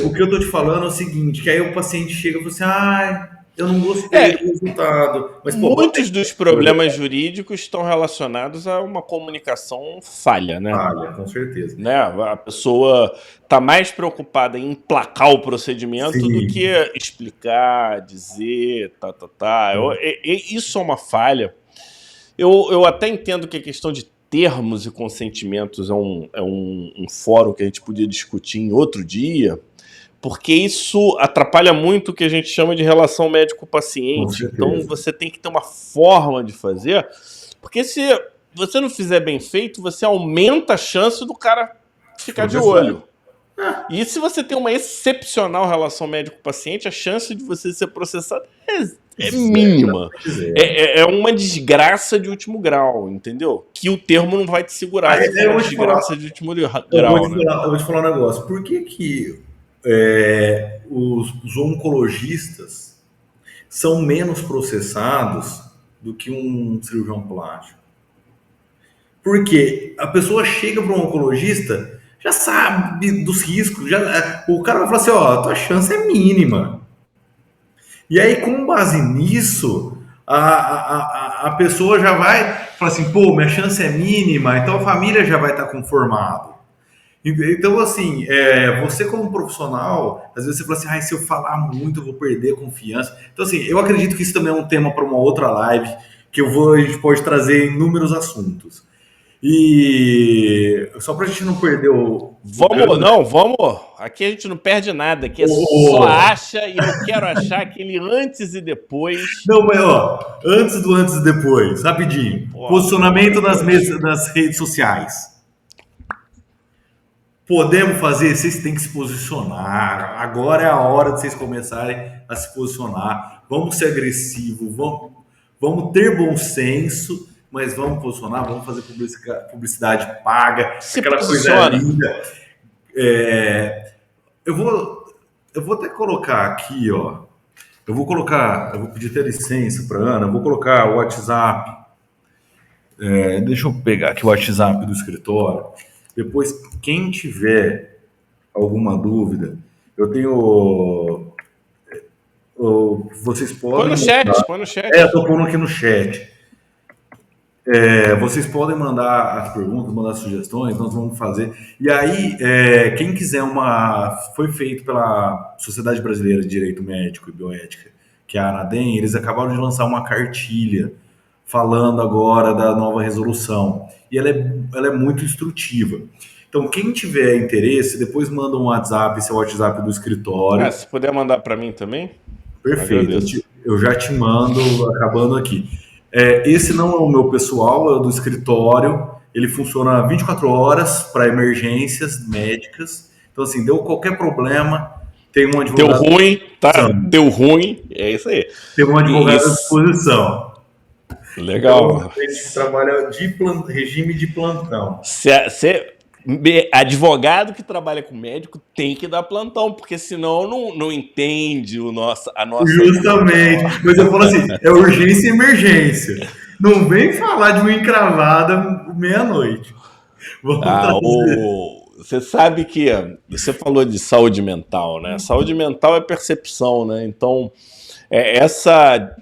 o que eu tô te falando é o seguinte, que aí o paciente chega e fala assim, eu não gostei do É, resultado. Mas, pô, muitos dos problemas jurídicos estão relacionados a uma comunicação falha, né? falha, com certeza. Né? A pessoa está mais preocupada em emplacar o procedimento do que Sim. explicar, dizer, tá. Isso é uma falha. Eu até entendo que a questão de termos e consentimentos é um fórum que a gente podia discutir em outro dia, porque isso atrapalha muito o que a gente chama de relação Com médico-paciente. Então certeza. você tem que ter uma forma de fazer, porque se você não fizer bem feito, você aumenta a chance do cara ficar de Processar. olho. E se você tem uma excepcional relação médico-paciente, a chance de você ser processado é mínima. Zero. É uma desgraça de último grau, entendeu? Que o termo não vai te segurar se for Eu uma vou te falar, desgraça de último grau, né? eu vou te falar um negócio. Por que que os oncologistas são menos processados do que um cirurgião plástico? Porque a pessoa chega para um oncologista, já sabe dos riscos, o cara vai falar assim, ó, a tua chance é mínima. E aí, com base nisso, a pessoa já vai falar assim, pô, minha chance é mínima, então a família já vai estar conformada. Então, assim, você como profissional, às vezes você fala assim, se eu falar muito, eu vou perder a confiança. Então, assim, eu acredito que isso também é um tema para uma outra live, a gente pode trazer inúmeros assuntos. E só para a gente não perder o gancho, Vamos. Aqui a gente não perde nada, aqui é só o- acha e eu quero achar aquele antes e depois. não, mas ó, antes e depois, rapidinho. Pô, pelo amor Posicionamento de Deus. nas redes sociais. Podemos fazer, vocês têm que se posicionar. Agora é a hora de vocês começarem a se posicionar. Vamos ser agressivos, vamos ter bom senso, mas vamos posicionar, vamos fazer publicidade paga, Se aquela coisa posiciona. linda. É, eu vou até colocar aqui, ó. Eu vou pedir até licença para Ana, eu vou colocar o WhatsApp. Deixa eu pegar aqui o WhatsApp do escritório. Depois, quem tiver alguma dúvida, eu tenho. Vocês Põe podem no mandar. chat, põe no chat. Estou pondo aqui no chat. Vocês podem mandar as perguntas, mandar sugestões, nós vamos fazer. E aí, quem quiser uma. Foi feito pela Sociedade Brasileira de Direito Médico e Bioética, que é a ANADEM, eles acabaram de lançar uma cartilha falando agora da nova resolução. E ela é muito instrutiva. Então, quem tiver interesse, depois manda um WhatsApp, esse é o WhatsApp do escritório. Se puder mandar para mim também, Perfeito, agradeço. eu já te mando, acabando aqui. Esse não é o meu pessoal, é o do escritório. Ele funciona 24 horas para emergências médicas. Então, assim, deu qualquer problema, tem um Deu advogado à ruim, tá? disposição. Deu ruim, é isso aí. Tem um E, advogado à disposição. Então, legal. a gente trabalha regime de plantão. Advogado que trabalha com médico tem que dar plantão, porque senão não entende a nossa. Justamente. Mas eu falo assim, é urgência e emergência. Não vem falar de uma encravada meia-noite. Vamos trazer. Você sabe que você falou de saúde mental, né? Saúde mental é percepção, né? Então, essa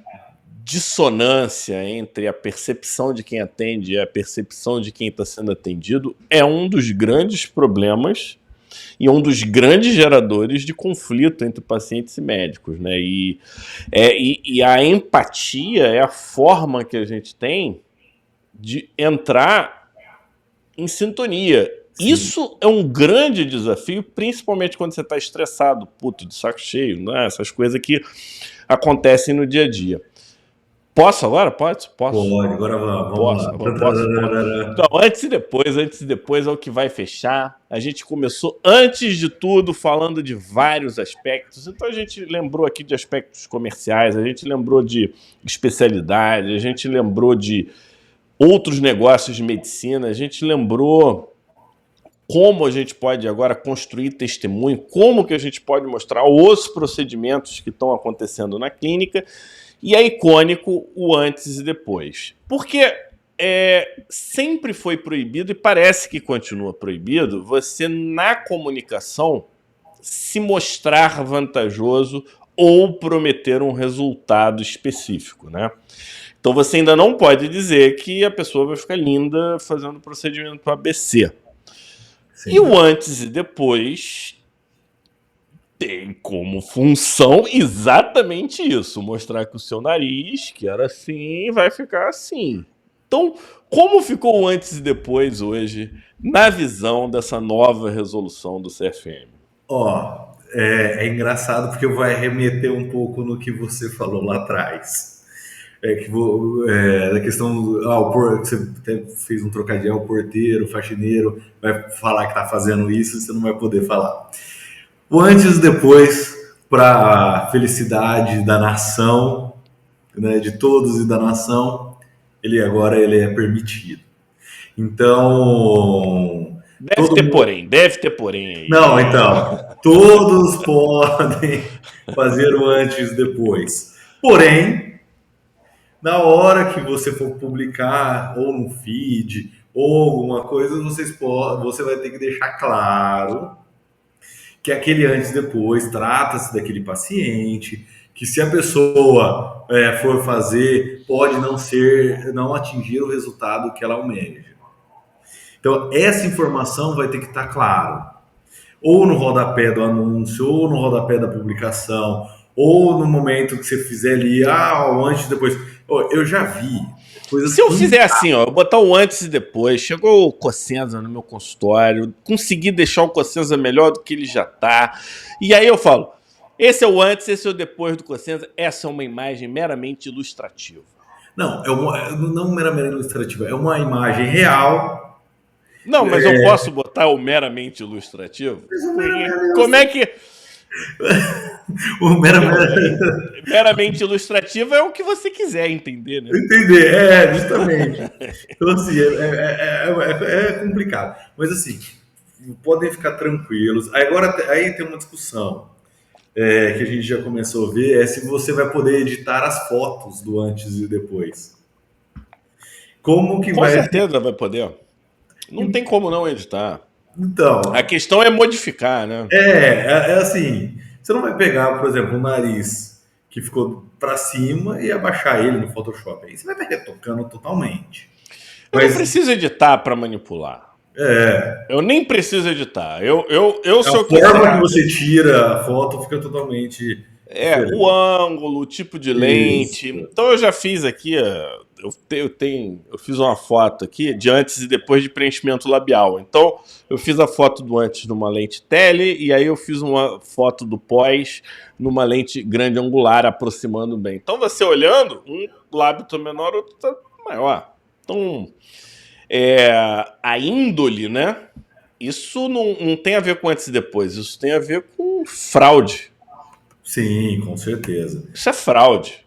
dissonância entre a percepção de quem atende e a percepção de quem está sendo atendido é um dos grandes problemas e um dos grandes geradores de conflito entre pacientes e médicos, né? E a empatia é a forma que a gente tem de entrar em sintonia. Sim, Isso é um grande desafio, principalmente quando você está estressado, puto, de saco cheio, né? Essas coisas que acontecem no dia a dia. Posso agora? Pode? Posso. pode. Agora vamos Posso, lá. posso. Então, antes e depois é o que vai fechar. A gente começou, antes de tudo, falando de vários aspectos. Então, a gente lembrou aqui de aspectos comerciais, a gente lembrou de especialidade, a gente lembrou de outros negócios de medicina, a gente lembrou como a gente pode agora construir testemunho, como que a gente pode mostrar os procedimentos que estão acontecendo na clínica, e é icônico o antes e depois. Porque sempre foi proibido, e parece que continua proibido, você na comunicação se mostrar vantajoso ou prometer um resultado específico, né? Então você ainda não pode dizer que a pessoa vai ficar linda fazendo procedimento ABC. E Sim. o antes e depois tem como função exatamente isso: mostrar que o seu nariz, que era assim, vai ficar assim. Então, como ficou o antes e depois hoje, na visão dessa nova resolução do CFM? Ó, é engraçado porque vai remeter um pouco no que você falou lá atrás. Da questão você até fez um trocadilho, o porteiro, o faxineiro vai falar que está fazendo isso e você não vai poder falar. O antes e depois para a felicidade da nação, né, de todos e da nação, ele é permitido. Então, todo mundo. Deve ter porém Não, aí. então, todos podem fazer o antes e depois. Porém, na hora que você for publicar ou no feed ou alguma coisa, você vai ter que deixar claro que aquele antes e depois trata-se daquele paciente, que se a pessoa for fazer, pode não atingir o resultado que ela almeja. Então, essa informação vai ter que estar claro. Ou no rodapé do anúncio, ou no rodapé da publicação, ou no momento que você fizer ali, o antes e depois. Eu já vi coisas. Se eu fizer assim, ó, eu botar o antes e depois, chegou o Cossenza no meu consultório, consegui deixar o Cossenza melhor do que ele já tá, e aí eu falo, esse é o antes, esse é o depois do Cossenza, essa é uma imagem meramente ilustrativa. Não, não meramente ilustrativa, é uma imagem real. Não, mas eu posso botar o meramente ilustrativo? Porque como é que... O Entendeu? Meramente ilustrativo é o que você quiser entender, né? Entender, justamente. Então, assim, é complicado. Mas, assim, podem ficar tranquilos. Aí tem uma discussão que a gente já começou a ver, é se você vai poder editar as fotos do antes e depois. Como que Com vai... certeza vai poder. Não tem como não editar. A Então, questão é modificar, né? assim, você não vai pegar, por exemplo, um nariz que ficou para cima e abaixar ele no Photoshop. Aí você vai estar retocando totalmente. Eu não Mas preciso editar para manipular. Eu nem preciso editar. Se a eu forma que quiser, você tira a foto fica totalmente o diferente. ângulo, o tipo de lente. Isso. Então eu já fiz aqui, eu fiz uma foto aqui de antes e depois de preenchimento labial. Então eu fiz a foto do antes numa lente tele e aí eu fiz uma foto do pós numa lente grande angular, aproximando bem. Então você olhando, um lábio tá menor, outro tá maior. Então a índole, né? Isso não tem a ver com antes e depois, isso tem a ver com fraude. Sim, com certeza. Isso é fraude.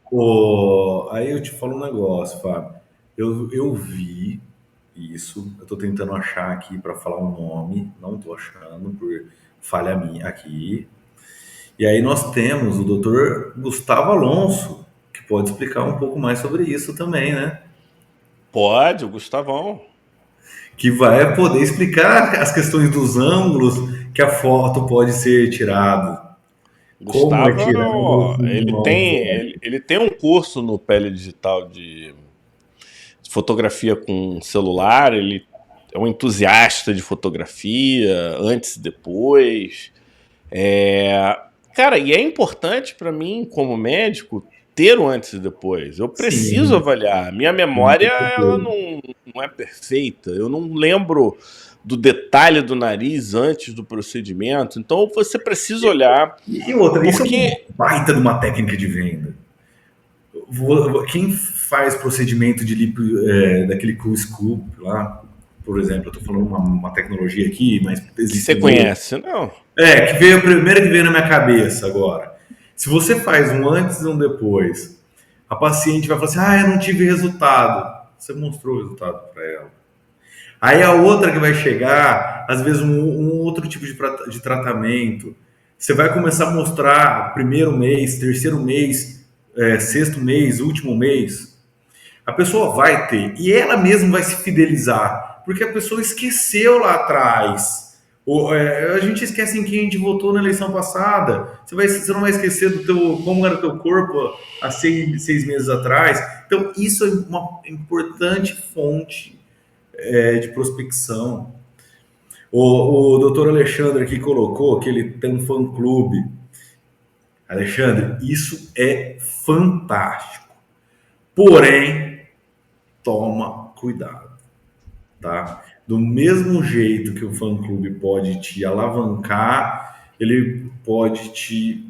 Aí eu te falo um negócio, Fábio. Eu vi isso, eu tô tentando achar aqui para falar o nome, não tô achando por falha minha aqui. E aí nós temos o doutor Gustavo Alonso, que pode explicar um pouco mais sobre isso também, né? Pode, o Gustavão. Que vai poder explicar as questões dos ângulos que a foto pode ser tirada. Como é Gustavo, tirado uma ele tem um curso no Pele Digital de fotografia com celular, ele é um entusiasta de fotografia, antes e depois. Cara, e é importante para mim, como médico, ter o antes e depois. Eu preciso sim, avaliar. Minha com memória, ela certeza. não é perfeita. Eu não lembro do detalhe do nariz antes do procedimento. Então você precisa olhar. E outra, isso é uma baita de uma técnica de venda. Quem faz procedimento de lipo, daquele cool scoop lá, por exemplo, eu estou falando uma tecnologia aqui, mas existe. Você conhece, não? Que veio a primeira que veio na minha cabeça agora. Se você faz um antes e um depois, a paciente vai falar assim: eu não tive resultado. Você mostrou o resultado para ela. Aí a outra que vai chegar, às vezes um outro tipo de tratamento, você vai começar a mostrar primeiro mês, terceiro mês, sexto mês, último mês. A pessoa vai ter, e ela mesma vai se fidelizar, porque a pessoa esqueceu lá atrás. A gente esquece em quem a gente votou na eleição passada. Você não vai esquecer como era o teu corpo há 6 meses atrás. Então, isso é uma importante fonte de prospecção. O doutor Alexandre aqui colocou que ele tem um fã-clube. Alexandre, isso é fantástico. Porém, toma cuidado, tá? Do mesmo jeito que o fã-clube pode te alavancar, ele pode te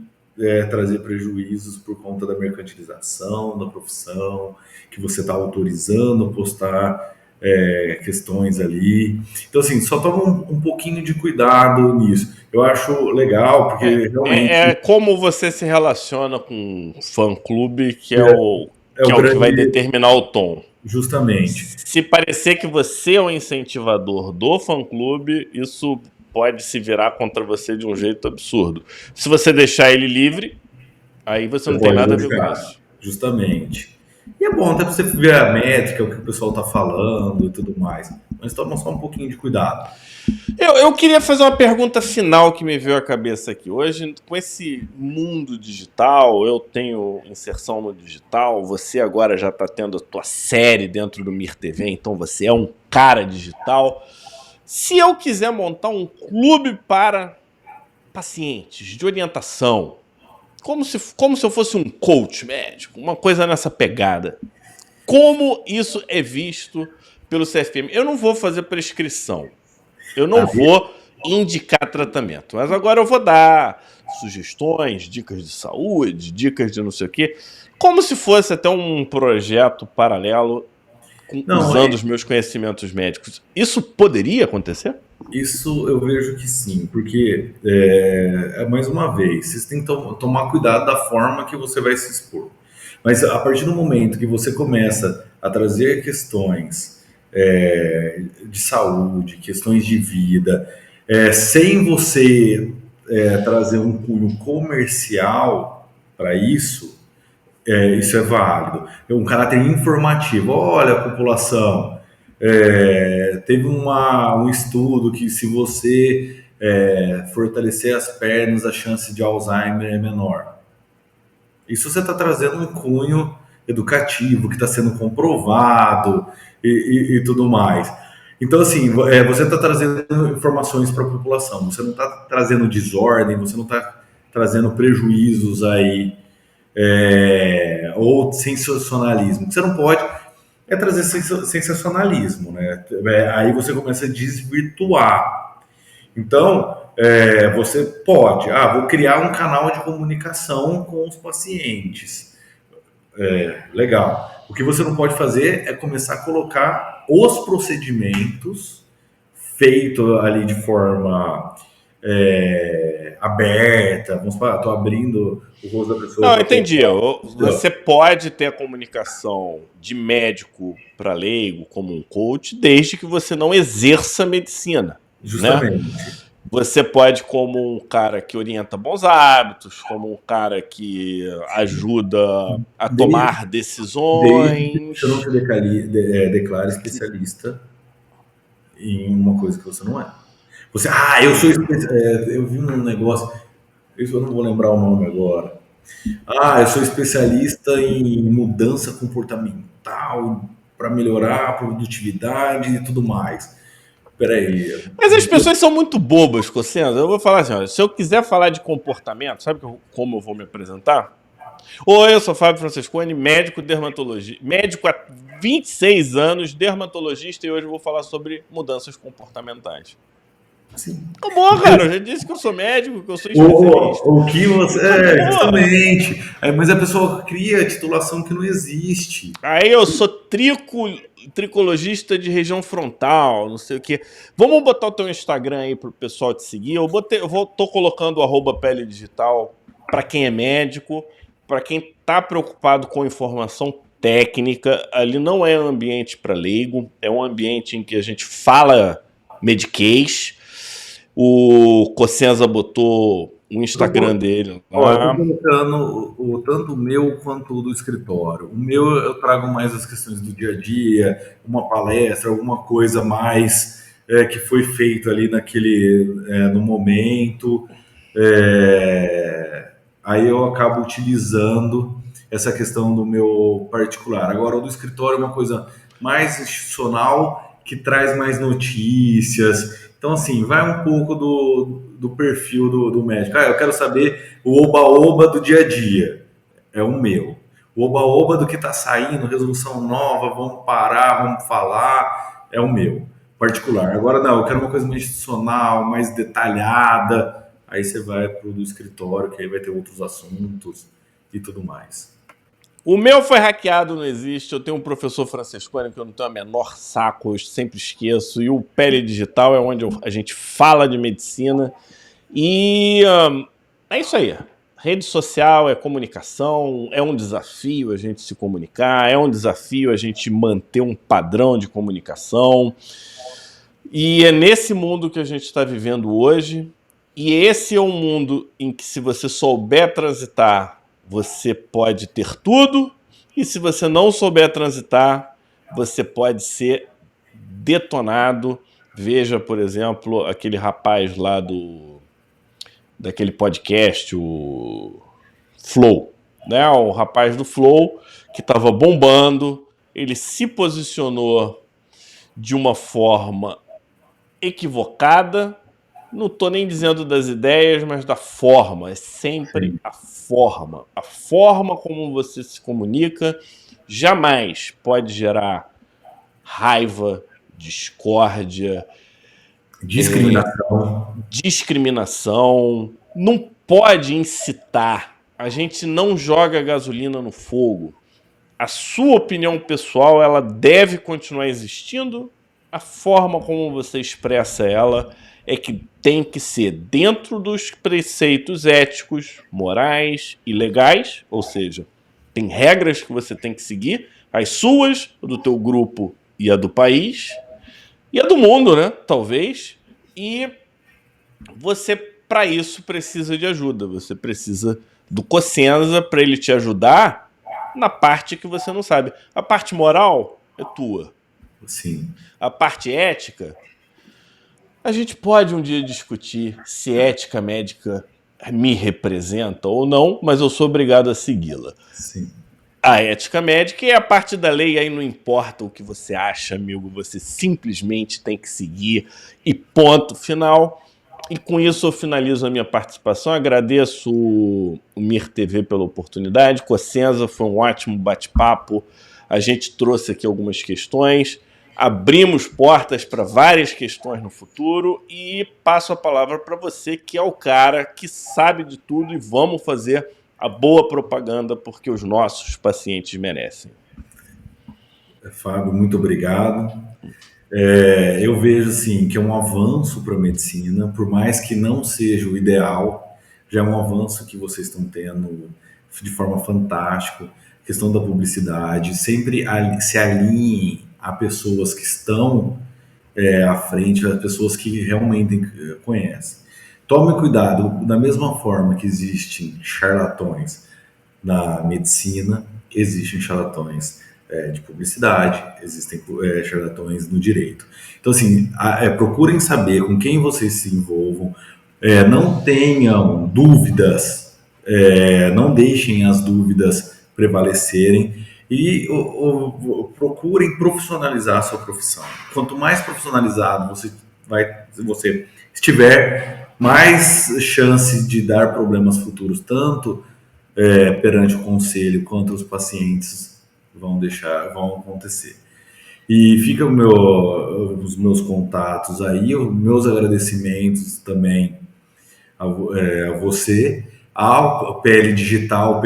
trazer prejuízos por conta da mercantilização da profissão, que você está autorizando postar questões ali. Então, assim, só toma um pouquinho de cuidado nisso. Eu acho legal, porque realmente... É como você se relaciona com o fã-clube, que é o que vai determinar o tom. Justamente. Se parecer que você é o incentivador do fã-clube, isso pode se virar contra você de um jeito absurdo. Se você deixar ele livre, aí você não tem nada a ver com isso. Justamente. E é bom até para você ver a métrica, o que o pessoal está falando e tudo mais. Mas toma só um pouquinho de cuidado. Eu queria fazer uma pergunta final que me veio à cabeça aqui. Hoje, com esse mundo digital, eu tenho inserção no digital, você agora já está tendo a tua série dentro do Mir TV, então você é um cara digital. Se eu quiser montar um clube para pacientes de orientação, como se eu fosse um coach médico, uma coisa nessa pegada, como isso é visto pelo CFM? Eu não vou fazer prescrição. Eu não vou indicar tratamento, mas agora eu vou dar sugestões, dicas de saúde, dicas de não sei o quê, como se fosse até um projeto paralelo usando os meus conhecimentos médicos. Isso poderia acontecer? Isso eu vejo que sim, porque, mais uma vez, vocês têm que tomar cuidado da forma que você vai se expor. Mas a partir do momento que você começa a trazer questões de saúde, questões de vida, sem você trazer um cunho comercial para isso, isso é válido. Um caráter informativo. Olha, população, teve um estudo que se você fortalecer as pernas, a chance de Alzheimer é menor. Isso você está trazendo um cunho educativo que está sendo comprovado e tudo mais. Então, assim, você está trazendo informações para a população, você não está trazendo desordem, você não está trazendo prejuízos aí, ou sensacionalismo. Você não pode trazer sensacionalismo, né? Aí você começa a desvirtuar. Então, você pode, vou criar um canal de comunicação com os pacientes. Legal. O que você não pode fazer é começar a colocar os procedimentos feitos ali de forma aberta. Vamos falar, estou abrindo o rosto da pessoa. Não, entendi. Você pode ter a comunicação de médico para leigo como um coach, desde que você não exerça medicina. Justamente. Né? Você pode, como um cara que orienta bons hábitos, como um cara que ajuda a tomar decisões. Você não se declare especialista em uma coisa que você não é. Você, eu sou especialista. Eu vi um negócio, isso eu não vou lembrar o nome agora. Eu sou especialista em mudança comportamental para melhorar a produtividade e tudo mais. Peraí. Mas as pessoas são muito bobas, Cossenza. Eu vou falar assim, olha, se eu quiser falar de comportamento, sabe como eu vou me apresentar? Oi, eu sou Fábio Francesconi, médico dermatologista, médico há 26 anos, dermatologista, e hoje eu vou falar sobre mudanças comportamentais. Sim. Acabou, cara. Eu já disse que eu sou médico, que eu sou especialista. O que você. Justamente. Mas a pessoa cria titulação que não existe. Aí eu sou tricologista de região frontal, não sei o quê. Vamos botar o teu Instagram aí pro pessoal te seguir. Tô colocando o @pele digital para quem é médico, para quem tá preocupado com informação técnica. Ali não é um ambiente para leigo, é um ambiente em que a gente fala mediquês. O Cossenza botou o Instagram dele Ó, eu lá. tô colocando tanto o meu quanto o do escritório. O meu eu trago mais as questões do dia a dia, uma palestra, alguma coisa mais que foi feito ali no momento. Aí eu acabo utilizando essa questão do meu particular. Agora, o do escritório é uma coisa mais institucional, que traz mais notícias. Então, assim, vai um pouco do perfil do médico. Eu quero saber o oba-oba do dia a dia. É o meu. O oba-oba do que está saindo, resolução nova, vamos parar, vamos falar, é o meu. Particular. Agora, não, eu quero uma coisa mais institucional, mais detalhada. Aí você vai para o do escritório, que aí vai ter outros assuntos e tudo mais. O meu foi hackeado, não existe. Eu tenho um professor Francescone que eu não tenho o menor saco, eu sempre esqueço. E o Pele Digital é onde a gente fala de medicina. E é isso aí. Rede social é comunicação, é um desafio a gente se comunicar, é um desafio a gente manter um padrão de comunicação. E é nesse mundo que a gente está vivendo hoje. E esse é um mundo em que, se você souber transitar, você pode ter tudo, e se você não souber transitar, você pode ser detonado. Veja, por exemplo, aquele rapaz lá daquele podcast, o Flow, né? O rapaz do Flow que estava bombando, ele se posicionou de uma forma equivocada. Não estou nem dizendo das ideias, mas da forma. É sempre a forma. A forma como você se comunica jamais pode gerar raiva, discórdia, discriminação. Não pode incitar. A gente não joga gasolina no fogo. A sua opinião pessoal, ela deve continuar existindo. A forma como você expressa ela é que tem que ser dentro dos preceitos éticos, morais e legais, ou seja, tem regras que você tem que seguir, as suas, a do teu grupo e a do país, e a do mundo, né? Talvez. E você, para isso, precisa de ajuda. Você precisa do Cossenza para ele te ajudar na parte que você não sabe. A parte moral é tua. Sim. A parte ética, a gente pode um dia discutir se ética médica me representa ou não, mas eu sou obrigado a segui-la. Sim. A ética médica é a parte da lei, aí não importa o que você acha, amigo, você simplesmente tem que seguir e ponto final. E com isso eu finalizo a minha participação. Agradeço o Mir TV pela oportunidade. Cossenza, foi um ótimo bate-papo. A gente trouxe aqui algumas questões. Abrimos portas para várias questões no futuro e passo a palavra para você, que é o cara que sabe de tudo, e vamos fazer a boa propaganda porque os nossos pacientes merecem. Fábio, muito obrigado. Eu vejo assim, que é um avanço para a medicina, por mais que não seja o ideal, já é um avanço que vocês estão tendo de forma fantástica. A questão da publicidade, sempre se alinhem a pessoas que estão à frente, a pessoas que realmente conhecem. Tome cuidado, da mesma forma que existem charlatões na medicina, existem charlatões de publicidade, existem charlatões no direito. Então, assim, procurem saber com quem vocês se envolvam, não tenham dúvidas, não deixem as dúvidas prevalecerem e procurem profissionalizar a sua profissão. Quanto mais profissionalizado você estiver, mais chance de dar problemas futuros, tanto perante o conselho quanto os pacientes vão acontecer. E fica os meus contatos aí, os meus agradecimentos também a você, ao PL Digital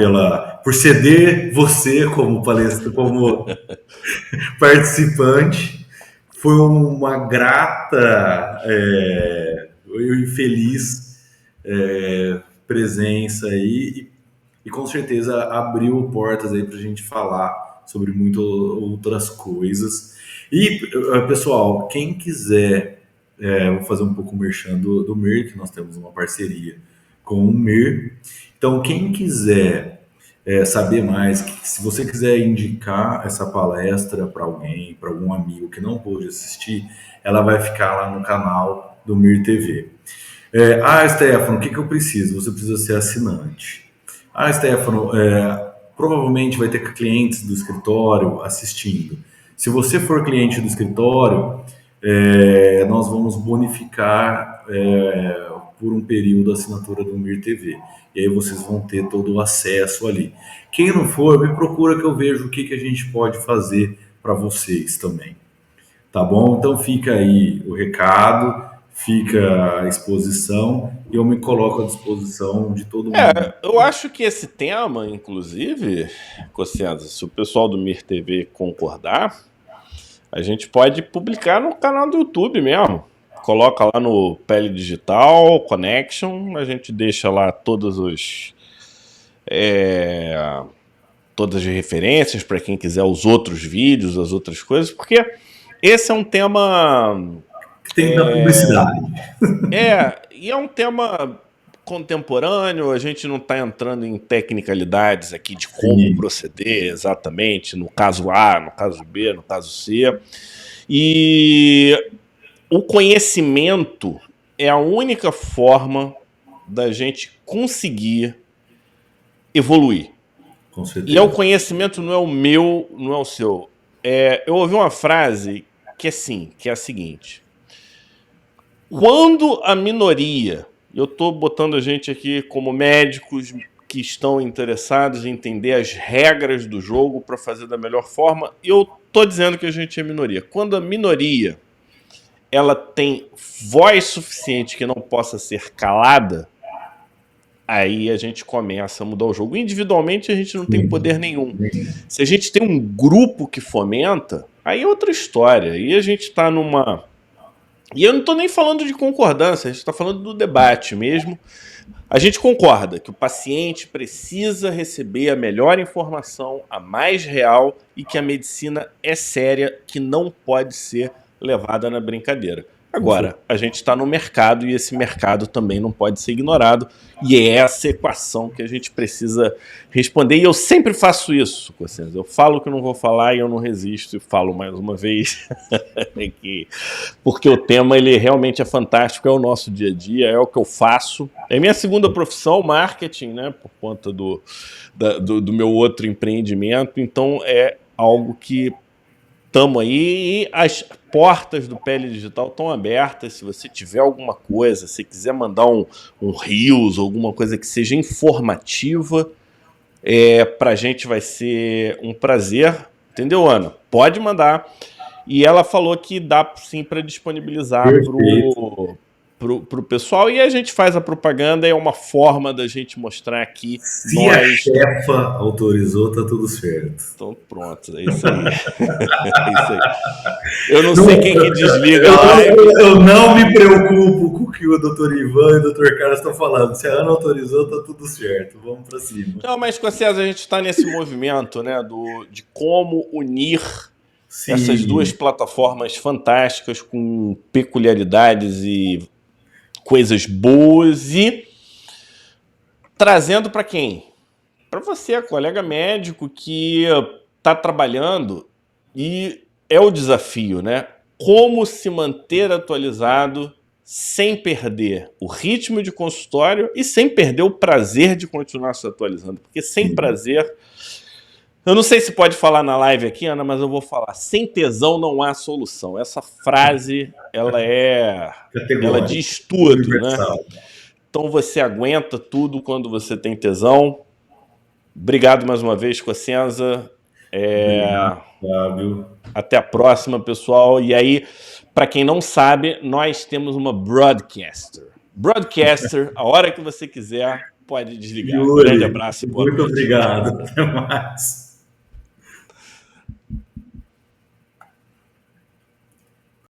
por ceder você como palestra, como participante. Foi uma grata e feliz presença aí e com certeza abriu portas aí para a gente falar sobre muitas outras coisas. E, pessoal, quem quiser, vou fazer um pouco o merchan do MIR, que nós temos uma parceria com o MIR. Então, quem quiser saber mais, se você quiser indicar essa palestra para alguém, para algum amigo que não pôde assistir, ela vai ficar lá no canal do MIR TV. Stefano, o que eu preciso? Você precisa ser assinante. Stefano, provavelmente vai ter clientes do escritório assistindo. Se você for cliente do escritório, nós vamos bonificar por um período a assinatura do MIR TV. E aí vocês vão ter todo o acesso ali. Quem não for, me procura que eu vejo o que a gente pode fazer para vocês também. Tá bom? Então fica aí o recado, fica a exposição e eu me coloco à disposição de todo mundo. Eu acho que esse tema, inclusive, Cossenza, se o pessoal do MIR TV concordar, a gente pode publicar no canal do YouTube mesmo. Coloca lá no PL Digital, Connection, a gente deixa lá todas as referências para quem quiser os outros vídeos, as outras coisas, porque esse é um tema... Tem da publicidade. E é um tema contemporâneo, a gente não está entrando em tecnicalidades aqui de como proceder exatamente, no caso A, no caso B, no caso C. E o conhecimento é a única forma da gente conseguir evoluir. Com certeza. E o conhecimento não é o meu, não é o seu. Eu ouvi uma frase que é a seguinte: quando a minoria, eu estou botando a gente aqui como médicos que estão interessados em entender as regras do jogo para fazer da melhor forma, eu estou dizendo que a gente é minoria. Quando a minoria ela tem voz suficiente que não possa ser calada, aí a gente começa a mudar o jogo. Individualmente a gente não tem poder nenhum. Se a gente tem um grupo que fomenta, aí é outra história. Aí a gente está numa... E eu não estou nem falando de concordância, a gente está falando do debate mesmo. A gente concorda que o paciente precisa receber a melhor informação, a mais real, e que a medicina é séria, que não pode ser levada na brincadeira. Agora, a gente está no mercado e esse mercado também não pode ser ignorado, e é essa equação que a gente precisa responder. E eu sempre faço isso, Cossenza. Eu falo que eu não vou falar e eu não resisto e falo mais uma vez, porque o tema ele realmente é fantástico, é o nosso dia a dia, é o que eu faço. É minha segunda profissão, marketing, né, por conta do meu outro empreendimento, então é algo que estamos aí e as portas do PL Digital estão abertas. Se você tiver alguma coisa, se quiser mandar um Reels, alguma coisa que seja informativa, para a gente vai ser um prazer. Entendeu, Ana? Pode mandar. E ela falou que dá sim para disponibilizar pro pessoal, e a gente faz a propaganda, é uma forma da gente mostrar aqui. Se a chefa autorizou, tá tudo certo. Então pronto, é isso aí. É isso aí. Eu não sei quem que desliga a live. Eu não me preocupo com o que o Dr. Ivan e o Dr. Carlos estão falando. Se a Ana autorizou, tá tudo certo. Vamos para cima. Não, mas, Cossenza, a gente está nesse movimento, né, de como unir essas duas plataformas fantásticas com peculiaridades e coisas boas, e trazendo para quem? Para você, colega médico que está trabalhando, e é o desafio, né? Como se manter atualizado sem perder o ritmo de consultório e sem perder o prazer de continuar se atualizando. Porque sem prazer... Eu não sei se pode falar na live aqui, Ana, mas eu vou falar. Sem tesão não há solução. Essa frase, ela diz tudo, né? Então você aguenta tudo quando você tem tesão. Obrigado mais uma vez, Cossenza. Obrigado, Fábio. Até a próxima, pessoal. E aí, para quem não sabe, nós temos uma broadcaster. Broadcaster, a hora que você quiser, pode desligar. Yuri, Grande abraço e boa muito noite. obrigado. Até mais.